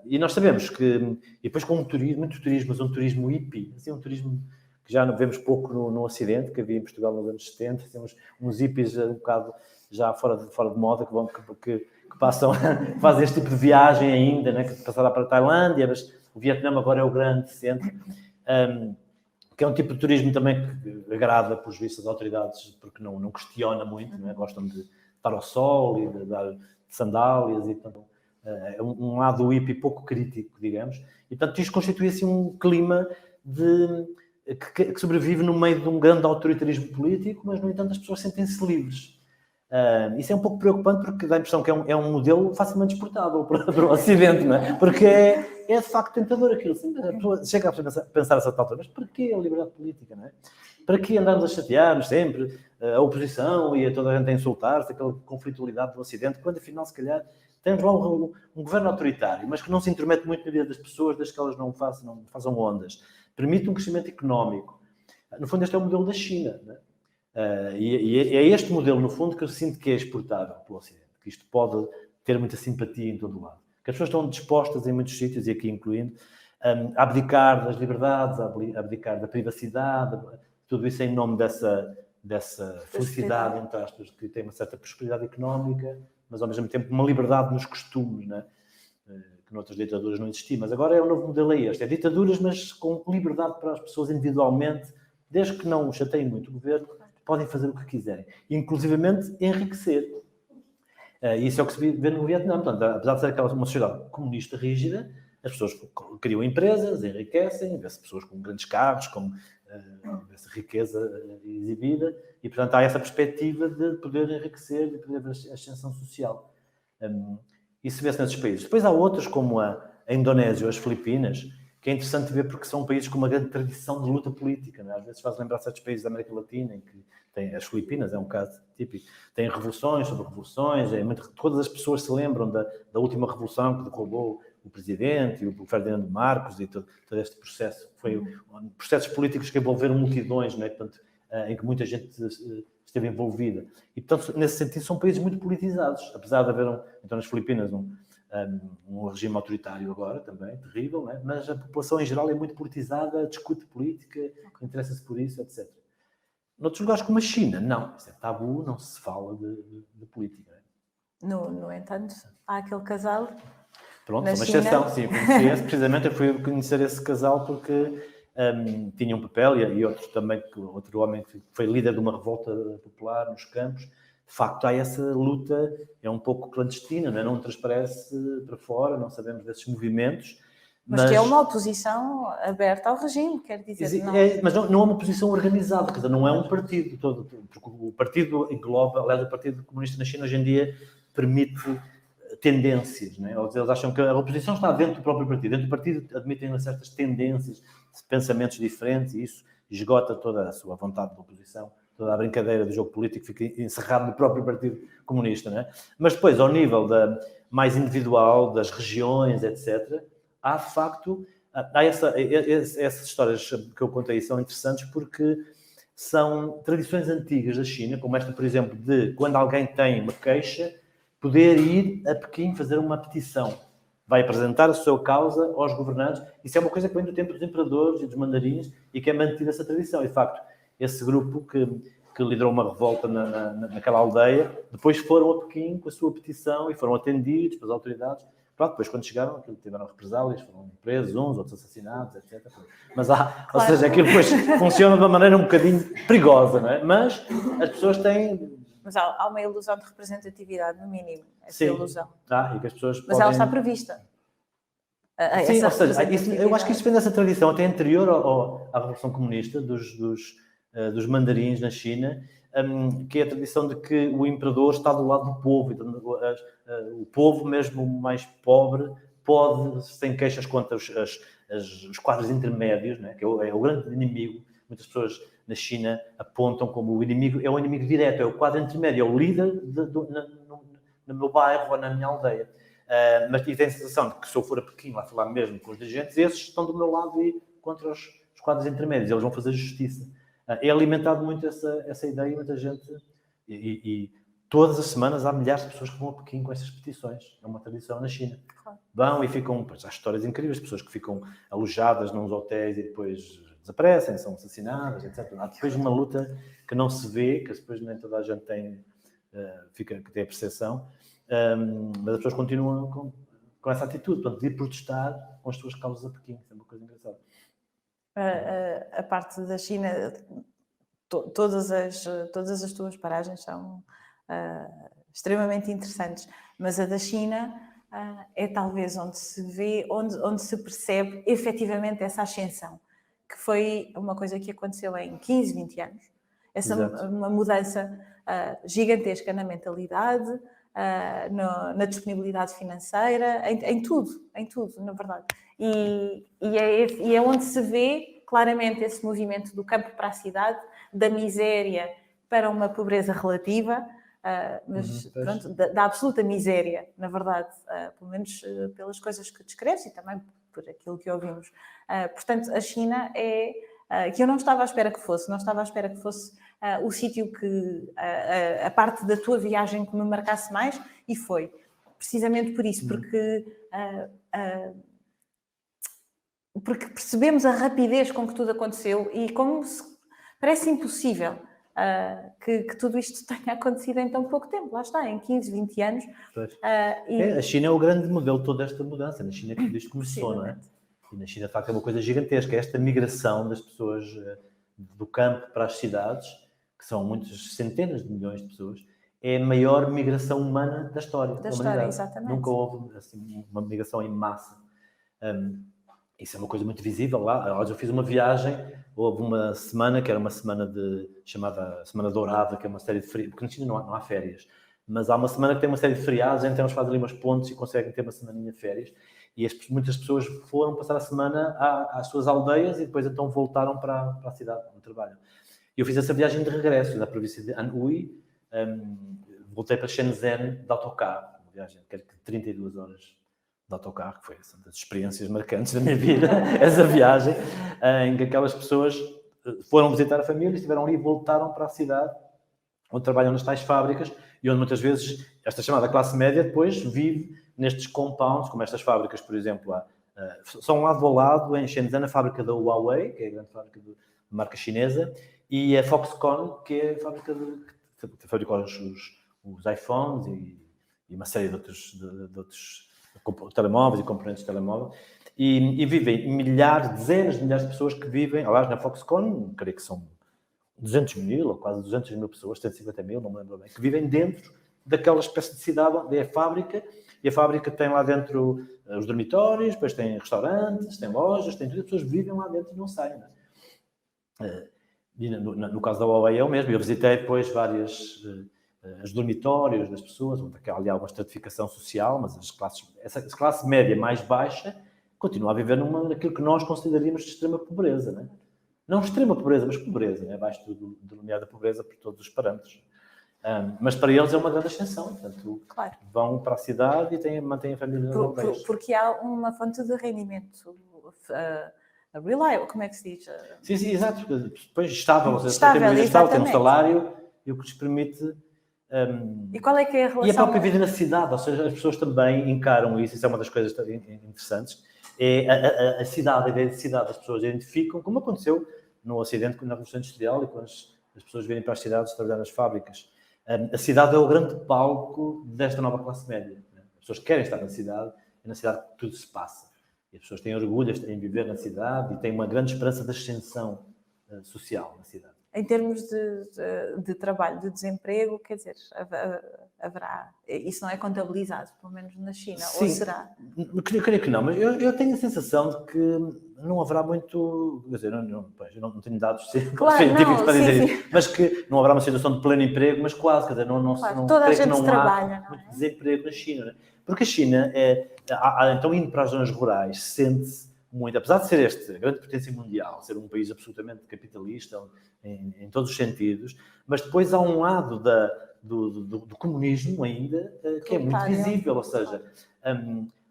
E nós sabemos que, e depois com muito turismo, mas um turismo hippie, assim, um turismo que já vemos pouco no Ocidente, que havia em Portugal nos anos 70, temos uns hippies um bocado já fora de moda, que passam, fazem este tipo de viagem ainda, né, que passaram para a Tailândia, mas o Vietnã agora é o grande centro, que é um tipo de turismo também que agrada, pelos vistos, as autoridades, porque não questiona muito, né, gostam de estar ao sol e de dar sandálias, e portanto, é um lado hippie pouco crítico, digamos, e portanto isto constitui assim um clima que sobrevive no meio de um grande autoritarismo político, mas no entanto as pessoas sentem-se livres. Isso é um pouco preocupante porque dá a impressão que é um modelo facilmente exportável para o Ocidente, não é? Porque é de facto tentador aquilo. A pessoa chega a pensar a certa altura, mas para que a liberdade política, não é? Para que andarmos a chatear-nos sempre a oposição e a toda a gente a insultar-se, aquela conflitualidade do Ocidente, quando afinal, se calhar, temos lá um governo autoritário, mas que não se intromete muito na vida das pessoas, desde que elas não façam ondas. Permite um crescimento económico. No fundo, este é o modelo da China, não é? E é este modelo, no fundo, que eu sinto que é exportável pelo Ocidente, que isto pode ter muita simpatia em todo o lado. Que as pessoas estão dispostas, em muitos sítios, e aqui incluindo, a abdicar das liberdades, a abdicar da privacidade, tudo isso em nome dessa felicidade, entre aspas, que tem uma certa prosperidade económica, mas ao mesmo tempo uma liberdade nos costumes, né? Que noutras ditaduras não existia. Mas agora é um novo modelo este. É ditaduras, mas com liberdade para as pessoas individualmente, desde que não chateiem muito o governo, podem fazer o que quiserem. Inclusivamente enriquecer. Isso é o que se vê no Vietnã. Portanto, apesar de ser uma sociedade comunista rígida, as pessoas criam empresas, enriquecem, vê-se pessoas com grandes carros, com essa riqueza exibida, e portanto há essa perspectiva de poder enriquecer, de poder haver ascensão social. Isso vê-se nesses países. Depois há outros, como a Indonésia ou as Filipinas, que é interessante ver porque são países com uma grande tradição de luta política. Não é? Às vezes faz lembrar certos países da América Latina, em que tem, as Filipinas é um caso típico, tem revoluções sobre revoluções, todas as pessoas se lembram da última revolução que derrubou o presidente e o Ferdinando Marcos e todo este processo. Foi processos políticos que envolveram multidões, não é? Portanto, em que muita gente esteve envolvida. E, portanto, nesse sentido, são países muito politizados, apesar de haver, então, nas Filipinas, um regime autoritário agora, também, terrível, não é? Mas a população em geral é muito politizada, discute política, interessa-se por isso, etc. Noutros lugares como a China, não. Isso é tabu, não se fala de política. Não é? No entanto, há aquele casal. Pronto, uma exceção, sim, eu conheci esse, precisamente eu fui conhecer esse casal porque tinha um papel, e outro homem que foi líder de uma revolta popular nos campos. De facto, há essa luta, é um pouco clandestina, não transparece para fora, não sabemos desses movimentos. Mas que é uma oposição aberta ao regime, quer dizer. Mas não é uma oposição organizada, quer dizer, não é um partido todo, porque o partido engloba, aliás, o Partido Comunista na China hoje em dia permite tendências, não é? Eles acham que a oposição está dentro do próprio partido. Dentro do partido admitem certas tendências, pensamentos diferentes, e isso esgota toda a sua vontade de oposição, toda a brincadeira do jogo político fica encerrado no próprio Partido Comunista, não é? Mas depois, ao nível mais individual, das regiões, etc., há de facto, essas histórias que eu contei são interessantes porque são tradições antigas da China, como esta, por exemplo, de quando alguém tem uma queixa, poder ir a Pequim fazer uma petição. Vai apresentar a sua causa aos governantes. Isso é uma coisa que vem do tempo dos imperadores e dos mandarins e que é mantida essa tradição. E, de facto, esse grupo que liderou uma revolta naquela aldeia, depois foram a Pequim com a sua petição e foram atendidos pelas autoridades. Pronto, depois quando chegaram, tiveram represálias, foram presos uns, outros assassinados, etc. Mas ou seja, aquilo depois funciona de uma maneira um bocadinho perigosa, não é? Mas as pessoas têm... Mas há uma ilusão de representatividade, no mínimo. Essa ilusão. E que as pessoas Mas ela está prevista. Sim, ou seja, eu acho que isso vem dessa tradição até anterior à Revolução Comunista, dos mandarins na China, que é a tradição de que o imperador está do lado do povo. Então, o povo, mesmo mais pobre, pode, sem queixas contra os quadros intermédios, né, que é o grande inimigo. Muitas pessoas na China apontam como o inimigo, é o inimigo direto, é o quadro intermédio, é o líder no meu bairro ou na minha aldeia. Mas tem a sensação de que se eu for a Pequim lá falar mesmo com os dirigentes, esses estão do meu lado e contra os quadros intermédios, eles vão fazer justiça. É alimentado muito essa ideia e muita gente... E todas as semanas há milhares de pessoas que vão a Pequim com essas petições. É uma tradição na China. Claro. Vão e ficam... Pois, há histórias incríveis de pessoas que ficam alojadas nos hotéis e depois desaparecem, são assassinadas, etc. Há depois uma luta que não se vê, que depois nem toda a gente tem a percepção, mas as pessoas continuam com essa atitude, portanto, de ir protestar com as suas causas a Pequim. É uma coisa engraçada. A parte da China, todas as tuas paragens extremamente interessantes. Mas a da China é talvez onde se vê, onde se percebe efetivamente essa ascensão, que foi uma coisa que aconteceu em 15, 20 anos. Uma mudança gigantesca na mentalidade, na disponibilidade financeira, em tudo, na verdade. E é onde se vê claramente esse movimento do campo para a cidade, da miséria para uma pobreza relativa, mas pronto, da absoluta miséria, na verdade, pelo menos pelas coisas que descreves e também por aquilo que ouvimos. Portanto, a China que eu não estava à espera que fosse, o sítio que a parte da tua viagem que me marcasse mais, e foi precisamente por isso, porque percebemos a rapidez com que tudo aconteceu e como parece impossível que tudo isto tenha acontecido em tão pouco tempo. Lá está, em 15, 20 anos. A China é o grande modelo de toda esta mudança. Na China que isto começou, não é? E na China, de facto, é uma coisa gigantesca. Esta migração das pessoas do campo para as cidades, que são muitas centenas de milhões de pessoas, é a maior migração humana da história da humanidade. Exatamente. Nunca houve assim, uma migração em massa. Isso é uma coisa muito visível lá. Eu fiz uma viagem, houve uma semana que era uma semana chamada Semana Dourada, que é uma série de feriados, porque na China não há férias, mas há uma semana que tem uma série de feriados, então eles fazem ali umas pontes e conseguem ter uma semaninha de férias. E muitas pessoas foram passar a semana às suas aldeias e depois então voltaram para a cidade onde trabalham. E eu fiz essa viagem de regresso da província de Anhui, voltei para Shenzhen de autocarro, uma viagem de 32 horas de autocarro, que foi uma das experiências marcantes da minha vida, essa viagem, em que aquelas pessoas foram visitar a família, estiveram ali e voltaram para a cidade, onde trabalham nas tais fábricas, e onde muitas vezes esta chamada classe média depois vive nestes compounds, como estas fábricas, por exemplo, são lado a lado, em Shenzhen, a fábrica da Huawei, que é a grande fábrica de marca chinesa, e a Foxconn, que é a fábrica que fabrica os iPhones e uma série de outros telemóveis e componentes de telemóvel, e vivem dezenas de milhares de pessoas que vivem, aliás, na Foxconn, creio que são 200 mil, ou quase 200 mil pessoas, 150 mil, não me lembro bem, que vivem dentro daquela espécie de cidade onde é a fábrica, e a fábrica tem lá dentro os dormitórios, depois tem restaurantes, tem lojas, tem tudo, as pessoas vivem lá dentro e não saem. E no caso da Huawei é o mesmo, eu visitei depois os dormitórios das pessoas, onde há uma estratificação social, mas essa classe média mais baixa continua a viver naquilo que nós consideraríamos de extrema pobreza, não é? Não extrema pobreza, mas pobreza, né? Abaixo do denominada pobreza por todos os parâmetros. Mas para eles é uma grande ascensão, portanto, claro, vão para a cidade e mantêm a família nas aldeias. Porque há uma fonte de rendimento reliable, como é que se diz? Sim, exato, depois estável, tem um salário e o que lhes permite... e qual é que é a relação? E a própria vida na cidade, ou seja, as pessoas também encaram isso é uma das coisas interessantes, é a cidade, a ideia de cidade, as pessoas identificam, como aconteceu no Ocidente, na Revolução Industrial e quando as pessoas virem para as cidades trabalhar nas fábricas. A cidade é o grande palco desta nova classe média. Né? As pessoas querem estar na cidade, é na cidade que tudo se passa. E as pessoas têm orgulho em viver na cidade e têm uma grande esperança de ascensão social na cidade. Em termos de trabalho, de desemprego, quer dizer, haverá... Isso não é contabilizado, pelo menos na China, sim, ou será? Eu creio que não, mas eu tenho a sensação de que não haverá muito... Quer dizer, eu não tenho dados científicos para dizer isso, mas que não haverá uma situação de pleno emprego, mas quase, quer dizer, não toda a gente não trabalha, há muito desemprego na China. Né? Porque a China, então indo para as zonas rurais, sente-se muito, apesar de ser a grande potência mundial, ser um país absolutamente capitalista em todos os sentidos, mas depois há um lado do comunismo ainda que é muito visível, ou seja,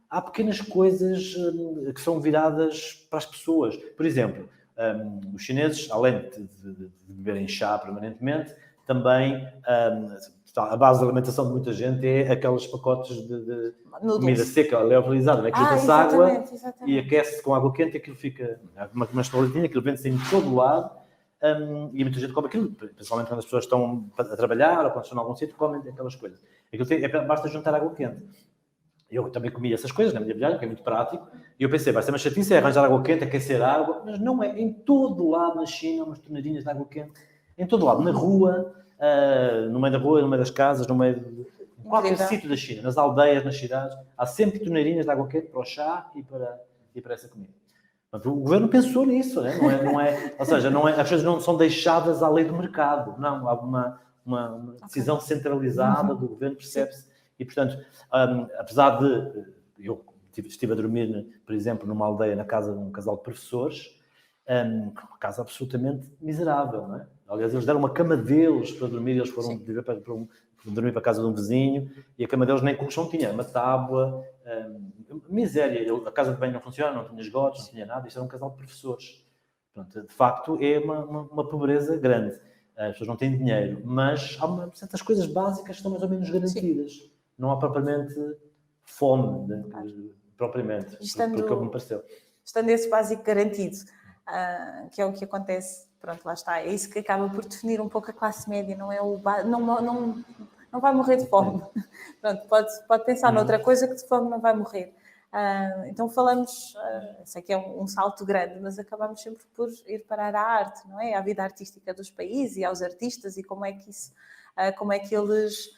há pequenas coisas que são viradas para as pessoas. Por exemplo, os chineses, além de beberem chá permanentemente, também a base de alimentação de muita gente é aqueles pacotes de comida seca, leofilizada, né? Que junta-se água e aquece com água quente e aquilo fica uma estolazinha, aquilo vende-se em todo o lado e muita gente come aquilo, principalmente quando as pessoas estão a trabalhar ou quando estão em algum sítio, comem aquelas coisas. Basta juntar água quente. Eu também comi essas coisas na minha viagem, que é muito prático, e eu pensei, vai ser uma chatice arranjar água quente, aquecer água, mas não é. Em todo lado na China, umas torneirinhas de água quente, em todo lado, na rua, no meio da rua, no meio das casas, em qualquer Incrível. sítio da China, nas aldeias, nas cidades, há sempre torneirinhas de água quente para o chá e para essa comida. Portanto, o governo pensou nisso, né? Ou seja, as coisas não são deixadas à lei do mercado, não, há uma decisão centralizada do governo, percebe-se, e portanto, apesar de eu estive a dormir, por exemplo, numa aldeia na casa de um casal de professores, uma casa absolutamente miserável, não é? Aliás, eles deram uma cama deles para dormir, eles foram dormir para a casa de um vizinho, e a cama deles nem colchão tinha, uma tábua, miséria. A casa de banho não funciona, não tinha esgotos, não tinha nada, isto era um casal de professores. Portanto, de facto, é uma pobreza grande. As pessoas não têm dinheiro, mas há certas coisas básicas que estão mais ou menos garantidas. Sim. Não há propriamente fome, propriamente, pelo que me pareceu. Estando esse básico garantido, que é o que acontece, pronto, lá está, é isso que acaba por definir um pouco a classe média, não é não vai morrer de fome. Pronto, pode pensar noutra coisa que de fome não vai morrer. Então falamos, sei que é um salto grande, mas acabamos sempre por ir parar à arte, não é? À vida artística dos países e aos artistas e como é que eles...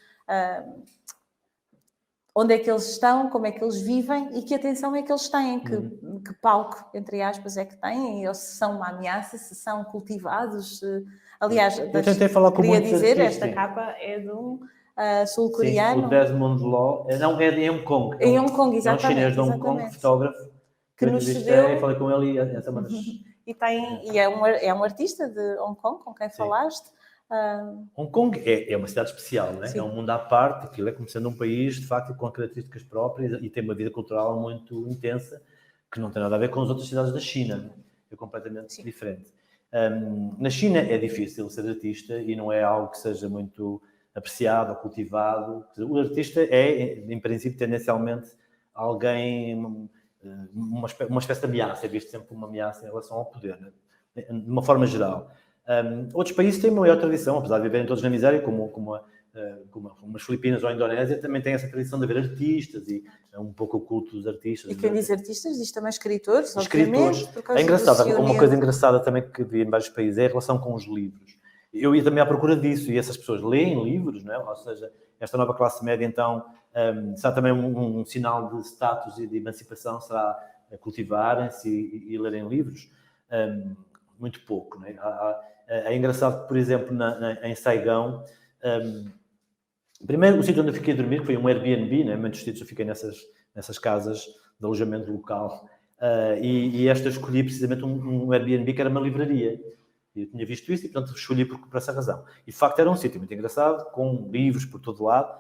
onde é que eles estão, como é que eles vivem e que atenção é que eles têm, que palco, entre aspas, é que têm, ou se são uma ameaça, se são cultivados. Aliás, eu tentei falar com queria dizer, artistas, esta capa é de um sul-coreano. Sim, o Desmond Law, não, é de Hong Kong. Em Hong Kong, exatamente. É um chinês de Hong Kong, fotógrafo, que nos cedeu... falei com ele e essa uma das... E é um artista de Hong Kong, com quem falaste. Hong Kong é uma cidade especial, não é? Sim. É um mundo à parte, aquilo é como sendo um país, de facto, com características próprias e tem uma vida cultural muito intensa, que não tem nada a ver com as outras cidades da China. É completamente diferente. Na China é difícil ser artista e não é algo que seja muito apreciado ou cultivado. O artista é, em princípio, tendencialmente, alguém, uma espécie de ameaça, é visto sempre uma ameaça em relação ao poder, né? De uma forma geral. Outros países têm uma maior tradição, apesar de viverem todos na miséria, como as Filipinas ou a Indonésia, também têm essa tradição de haver artistas e é um pouco o culto dos artistas. E quem diz artistas diz também escritores, obviamente. É engraçado, uma coisa engraçada também que vi em vários países é a relação com os livros. Eu ia também à procura disso, e essas pessoas leem livros, não é? Ou seja, esta nova classe média, então, será também um sinal de status e de emancipação, será cultivarem-se e lerem livros? Muito pouco, não é? É engraçado que, por exemplo, em Saigão, primeiro o sítio onde eu fiquei a dormir foi um Airbnb, né? Muitos sítios eu fiquei nessas casas de alojamento local, e esta escolhi precisamente um Airbnb que era uma livraria. Eu tinha visto isso e, portanto, escolhi por essa razão. E, de facto, era um sítio muito engraçado, com livros por todo lado.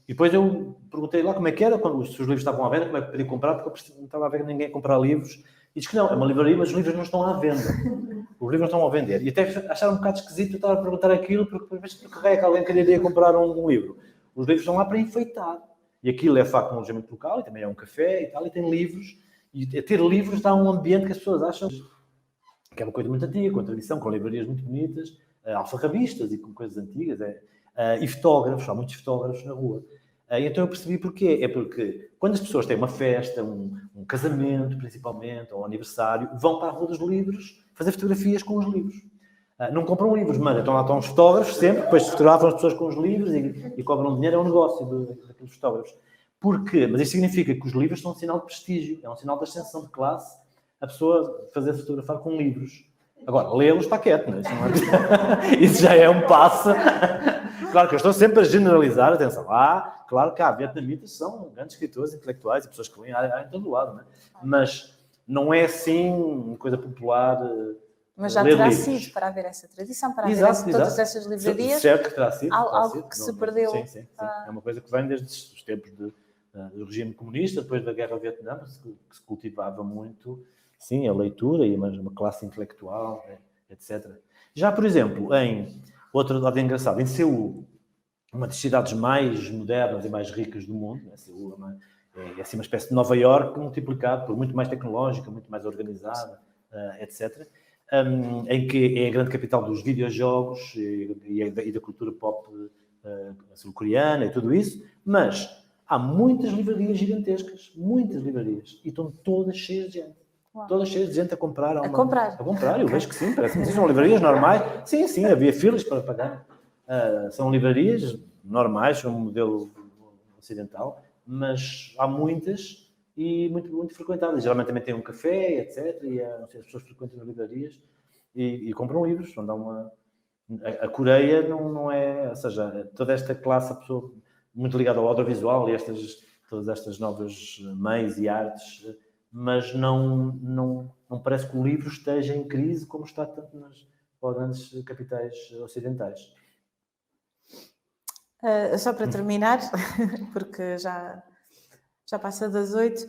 E depois eu perguntei lá como é que era, quando os livros estavam à venda, como é que podia comprar, porque eu não estava a ver ninguém comprar livros. E disse que não, é uma livraria, mas os livros não estão à venda. Os livros não estão a vender. E até acharam um bocado esquisito eu estar a perguntar aquilo, porque é que alguém queria comprar um livro. Os livros estão lá para enfeitar. E aquilo é, de facto, um alojamento local, e também é um café e tal, e tem livros. E ter livros dá um ambiente que as pessoas acham que é uma coisa muito antiga, com tradição, com livrarias muito bonitas, alfarrabistas e com coisas antigas. E fotógrafos, há muitos fotógrafos na rua. Então eu percebi porquê. É porque quando as pessoas têm uma festa, um casamento, principalmente, ou um aniversário, vão para a Rua dos Livros fazer fotografias com os livros. Não compram livros, mas então lá estão os fotógrafos sempre, depois fotografam as pessoas com os livros e cobram dinheiro, é um negócio daqueles fotógrafos. Porquê? Mas isso significa que os livros são um sinal de prestígio, é um sinal de ascensão de classe, a pessoa fazer fotografar com livros. Agora, lê-los está quieto, não é? Isso já é um passo. Claro que eu estou sempre a generalizar, atenção. Claro que há vietnamitas, são grandes escritores, intelectuais e pessoas que leem em todo lado, não é? Mas não é assim uma coisa popular. Mas já terá sido para haver essa tradição, para haver todas essas livrarias. Certo que terá sido. Algo que se perdeu. Sim. É uma coisa que vem desde os tempos do regime comunista, depois da Guerra do Vietnã, que se cultivava muito, sim, a leitura e uma classe intelectual, etc. Já, por exemplo, outro lado engraçado, em Seul, uma das cidades mais modernas e mais ricas do mundo, né? Seul é assim uma espécie de Nova Iorque multiplicado por muito mais tecnológica, muito mais organizada, etc. Em que é a grande capital dos videojogos e da cultura pop sul-coreana e tudo isso, mas há muitas livrarias gigantescas, muitas livrarias, e estão todas cheias de gente. Uau. Todas cheias de gente a comprar. A comprar, eu vejo que sim, parece que são livrarias normais. Sim, havia filas para pagar. São livrarias normais, são um modelo ocidental, mas há muitas e muito frequentadas. Geralmente também tem um café, etc. E as pessoas frequentam as livrarias e compram livros. Onde há a Coreia não é... Ou seja, toda esta classe, a pessoa muito ligada ao audiovisual e todas estas novas meios e artes, mas não parece que o livro esteja em crise como está tanto nas grandes capitais ocidentais. Só para terminar, porque já passa das 8,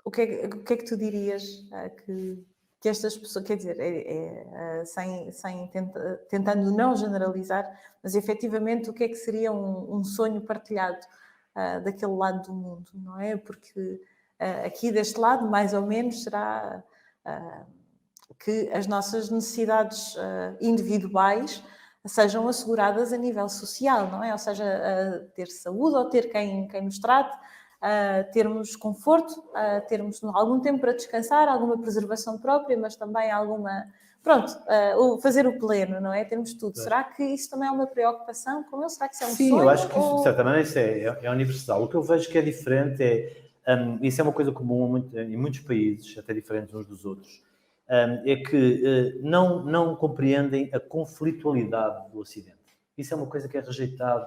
o que é que tu dirias que estas pessoas, quer dizer, tentando não generalizar, mas efetivamente o que é que seria um sonho partilhado daquele lado do mundo, não é? Porque aqui deste lado, mais ou menos, será que as nossas necessidades individuais sejam asseguradas a nível social, não é? Ou seja, ter saúde ou ter quem nos trate, termos conforto, termos algum tempo para descansar, alguma preservação própria, mas também alguma... Pronto, fazer o pleno, não é? Termos tudo. É. Será que isso também é uma preocupação com ele? Será que isso é um sonho? Sim, eu acho que isso, de certa maneira, isso é universal. O que eu vejo que é diferente isso é uma coisa comum em muitos países, até diferentes uns dos outros, é que não compreendem a conflitualidade do Ocidente. Isso é uma coisa que é rejeitado,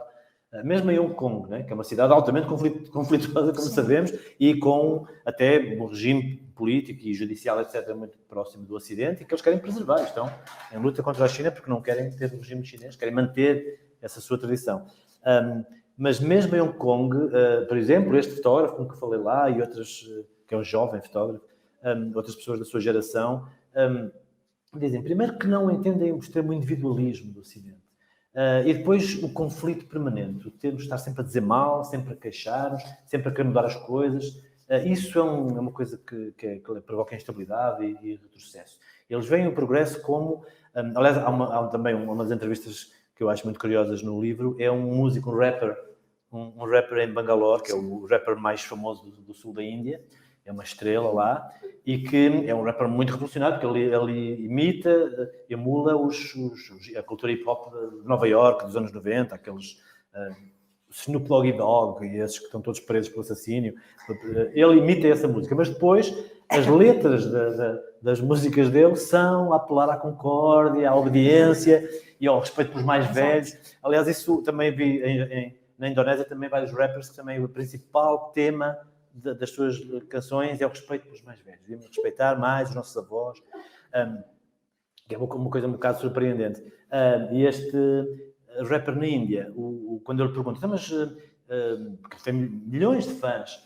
mesmo em Hong Kong, né, que é uma cidade altamente conflituosa, como sabemos, e com até um regime político e judicial, etc., muito próximo do Ocidente, e que eles querem preservar. Estão em luta contra a China porque não querem ter o regime chinês, querem manter essa sua tradição. Mas mesmo em Hong Kong, por exemplo, este fotógrafo com que falei lá, e outras, que é um jovem fotógrafo, outras pessoas da sua geração, dizem, primeiro, que não entendem o extremo individualismo do Ocidente. E depois o conflito permanente, o termos de estar sempre a dizer mal, sempre a queixar-nos, sempre a querer mudar as coisas. Isso é uma coisa que provoca instabilidade e retrocesso. Eles veem o progresso como... aliás, há também umas entrevistas que eu acho muito curiosas no livro, é um músico, um rapper em Bangalore, que é o rapper mais famoso do sul da Índia, é uma estrela lá, e que é um rapper muito revolucionário, porque ele imita, emula a cultura hip-hop de Nova Iorque dos anos 90, aqueles Snoop Doggy Dogg e esses que estão todos presos pelo assassínio. Ele imita essa música, mas depois as letras das músicas dele são a apelar à concórdia, à obediência e ao respeito pelos mais velhos. Aliás, isso também vi na Indonésia, também vários rappers que também o principal tema das suas canções é o respeito pelos mais velhos. Devemos respeitar mais os nossos avós, que é uma coisa um bocado surpreendente. E este rapper na Índia, quando ele pergunta, mas porque tem milhões de fãs,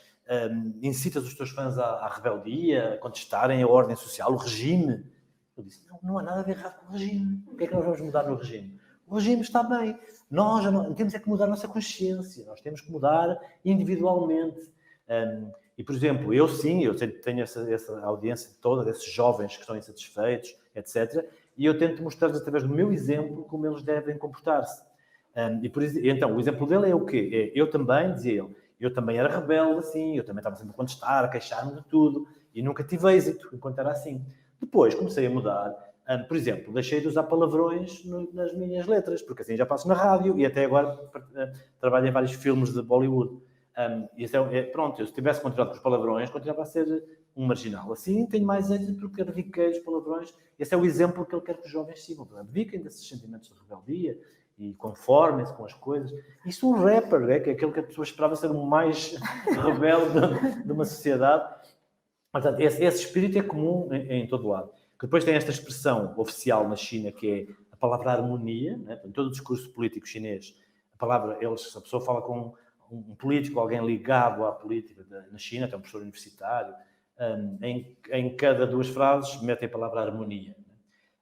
incitas os teus fãs à rebeldia, a contestarem a ordem social, o regime? Eu disse, não há nada de errado com o regime. O que é que nós vamos mudar no regime? O regime está bem. Nós temos que mudar a nossa consciência. Nós temos que mudar individualmente. E, por exemplo, eu tenho essa audiência toda, desses jovens que estão insatisfeitos, etc. E eu tento mostrar-lhes, através do meu exemplo, como eles devem comportar-se. Então, o exemplo dele é o quê? Eu também, dizia ele, eu também era rebelde, assim, eu também estava sempre a contestar, a queixar-me de tudo, e nunca tive êxito enquanto era assim. Depois comecei a mudar. Por exemplo, deixei de usar palavrões nas minhas letras, porque assim já passo na rádio e até agora trabalho em vários filmes de Bollywood. Pronto, eu se tivesse continuado com os palavrões, continuava a ser um marginal. Assim tenho mais êxito porque erradiquei os palavrões. Esse é o exemplo que ele quer que os jovens sigam. Abdiquem desses sentimentos de rebeldia e conformem-se com as coisas. Isso um rapper, que é aquele que a pessoa esperava ser o mais rebelde de uma sociedade. Portanto, esse espírito é comum em todo lado. Que depois tem esta expressão oficial na China, que é a palavra harmonia, né? Em todo o discurso político chinês, se a pessoa fala com um político, alguém ligado à política na China, até um professor universitário, em cada duas frases mete a palavra harmonia.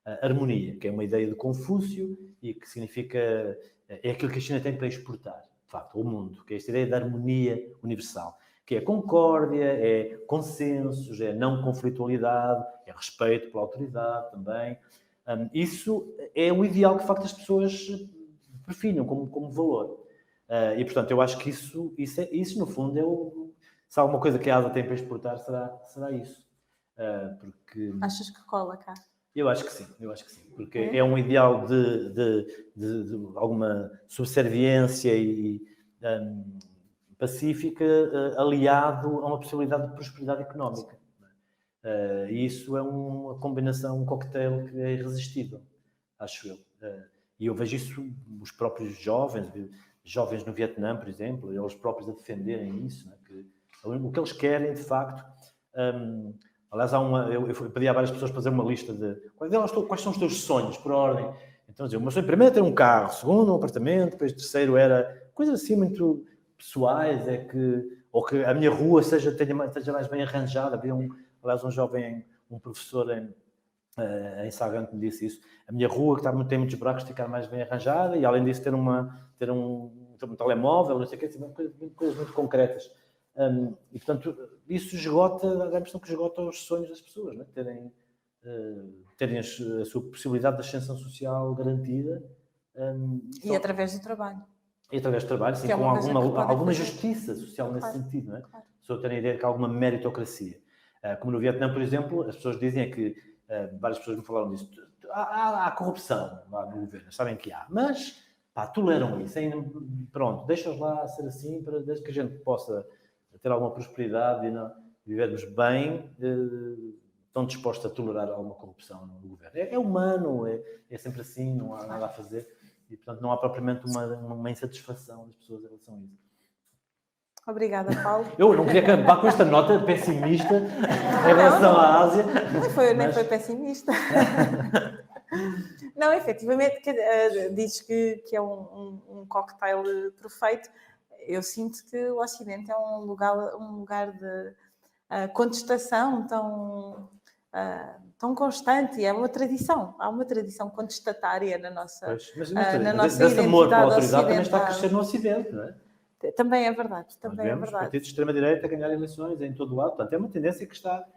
Né? Harmonia, que é uma ideia de Confúcio e que significa... É aquilo que a China tem para exportar, de facto, ao mundo, que é esta ideia de harmonia universal, que é concórdia, é consensos, é não conflitualidade, é respeito pela autoridade também. Isso é o ideal que, de facto, as pessoas definem como valor. E, portanto, eu acho que isso no fundo, se há alguma coisa que a ASA tem para exportar, será isso. Porque... Achas que cola cá? Eu acho que sim, porque é um ideal de alguma subserviência e pacífica aliado a uma possibilidade de prosperidade económica. E isso é uma combinação, um cocktail que é irresistível, acho eu. E eu vejo isso, os próprios jovens no Vietnã, por exemplo, eles próprios a defenderem isso, né? Que o que eles querem, de facto... aliás, eu pedi a várias pessoas para fazer uma lista de quais são os teus sonhos, por ordem. Então, o meu sonho primeiro é ter um carro, segundo um apartamento, depois terceiro era coisas assim muito pessoais, ou que a minha rua esteja mais bem arranjada. Havia aliás, um professor em Sagan que me disse isso. A minha rua, que tem muitos buracos, ficar mais bem arranjada e, além disso, ter um telemóvel, não sei o quê, coisas muito concretas. E, portanto, isso dá a impressão que esgota os sonhos das pessoas, né? Terem a sua possibilidade de ascensão social garantida. E através do trabalho. E através do trabalho, sim, com alguma justiça social nesse sentido, não é? Claro. As pessoas terem a ideia de que há alguma meritocracia. Como no Vietnã, por exemplo, as pessoas dizem que, várias pessoas me falaram disso, há corrupção lá no governo, sabem que há, mas toleram isso, pronto, deixa-os lá ser assim, desde que a gente possa ter alguma prosperidade e vivermos bem, estão dispostos a tolerar alguma corrupção no governo. É humano, é sempre assim, não há nada a fazer. E, portanto, não há propriamente uma insatisfação das pessoas em relação a isso. Obrigada, Paulo. Eu não queria acabar com esta nota pessimista em relação à Ásia. Nem foi pessimista. Não, efetivamente, dizes que é um cocktail perfeito. Eu sinto que o Ocidente é um lugar de contestação tão constante, é uma tradição, há uma tradição contestatária na nossa mas esse amor pela autoridade também está a crescer no Ocidente, não é? Também é verdade, Vemos partidos de extrema-direita a ganhar eleições em todo o lado, portanto é uma tendência que está,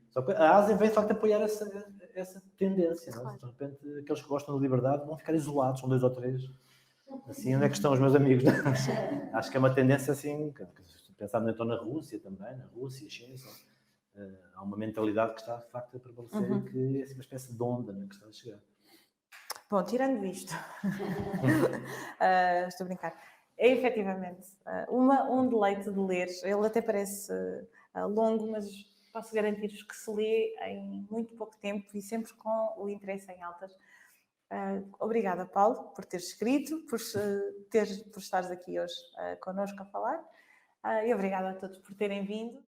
só que a Ásia vem de facto apoiar essa tendência, não é? De repente aqueles que gostam de liberdade vão ficar isolados, são 2 ou 3, assim, onde é que estão os meus amigos? Acho que é uma tendência assim, pensando então na Rússia também, China, há uma mentalidade que está de facto a prevalecer e que é uma espécie de onda, né, que está a chegar. Bom, tirando isto, estou a brincar, é efetivamente um deleite de ler. Ele até parece longo, mas posso garantir-vos que se lê em muito pouco tempo e sempre com o interesse em altas. Obrigada, Paulo, por teres escrito, por estares aqui hoje connosco a falar. E obrigada a todos por terem vindo.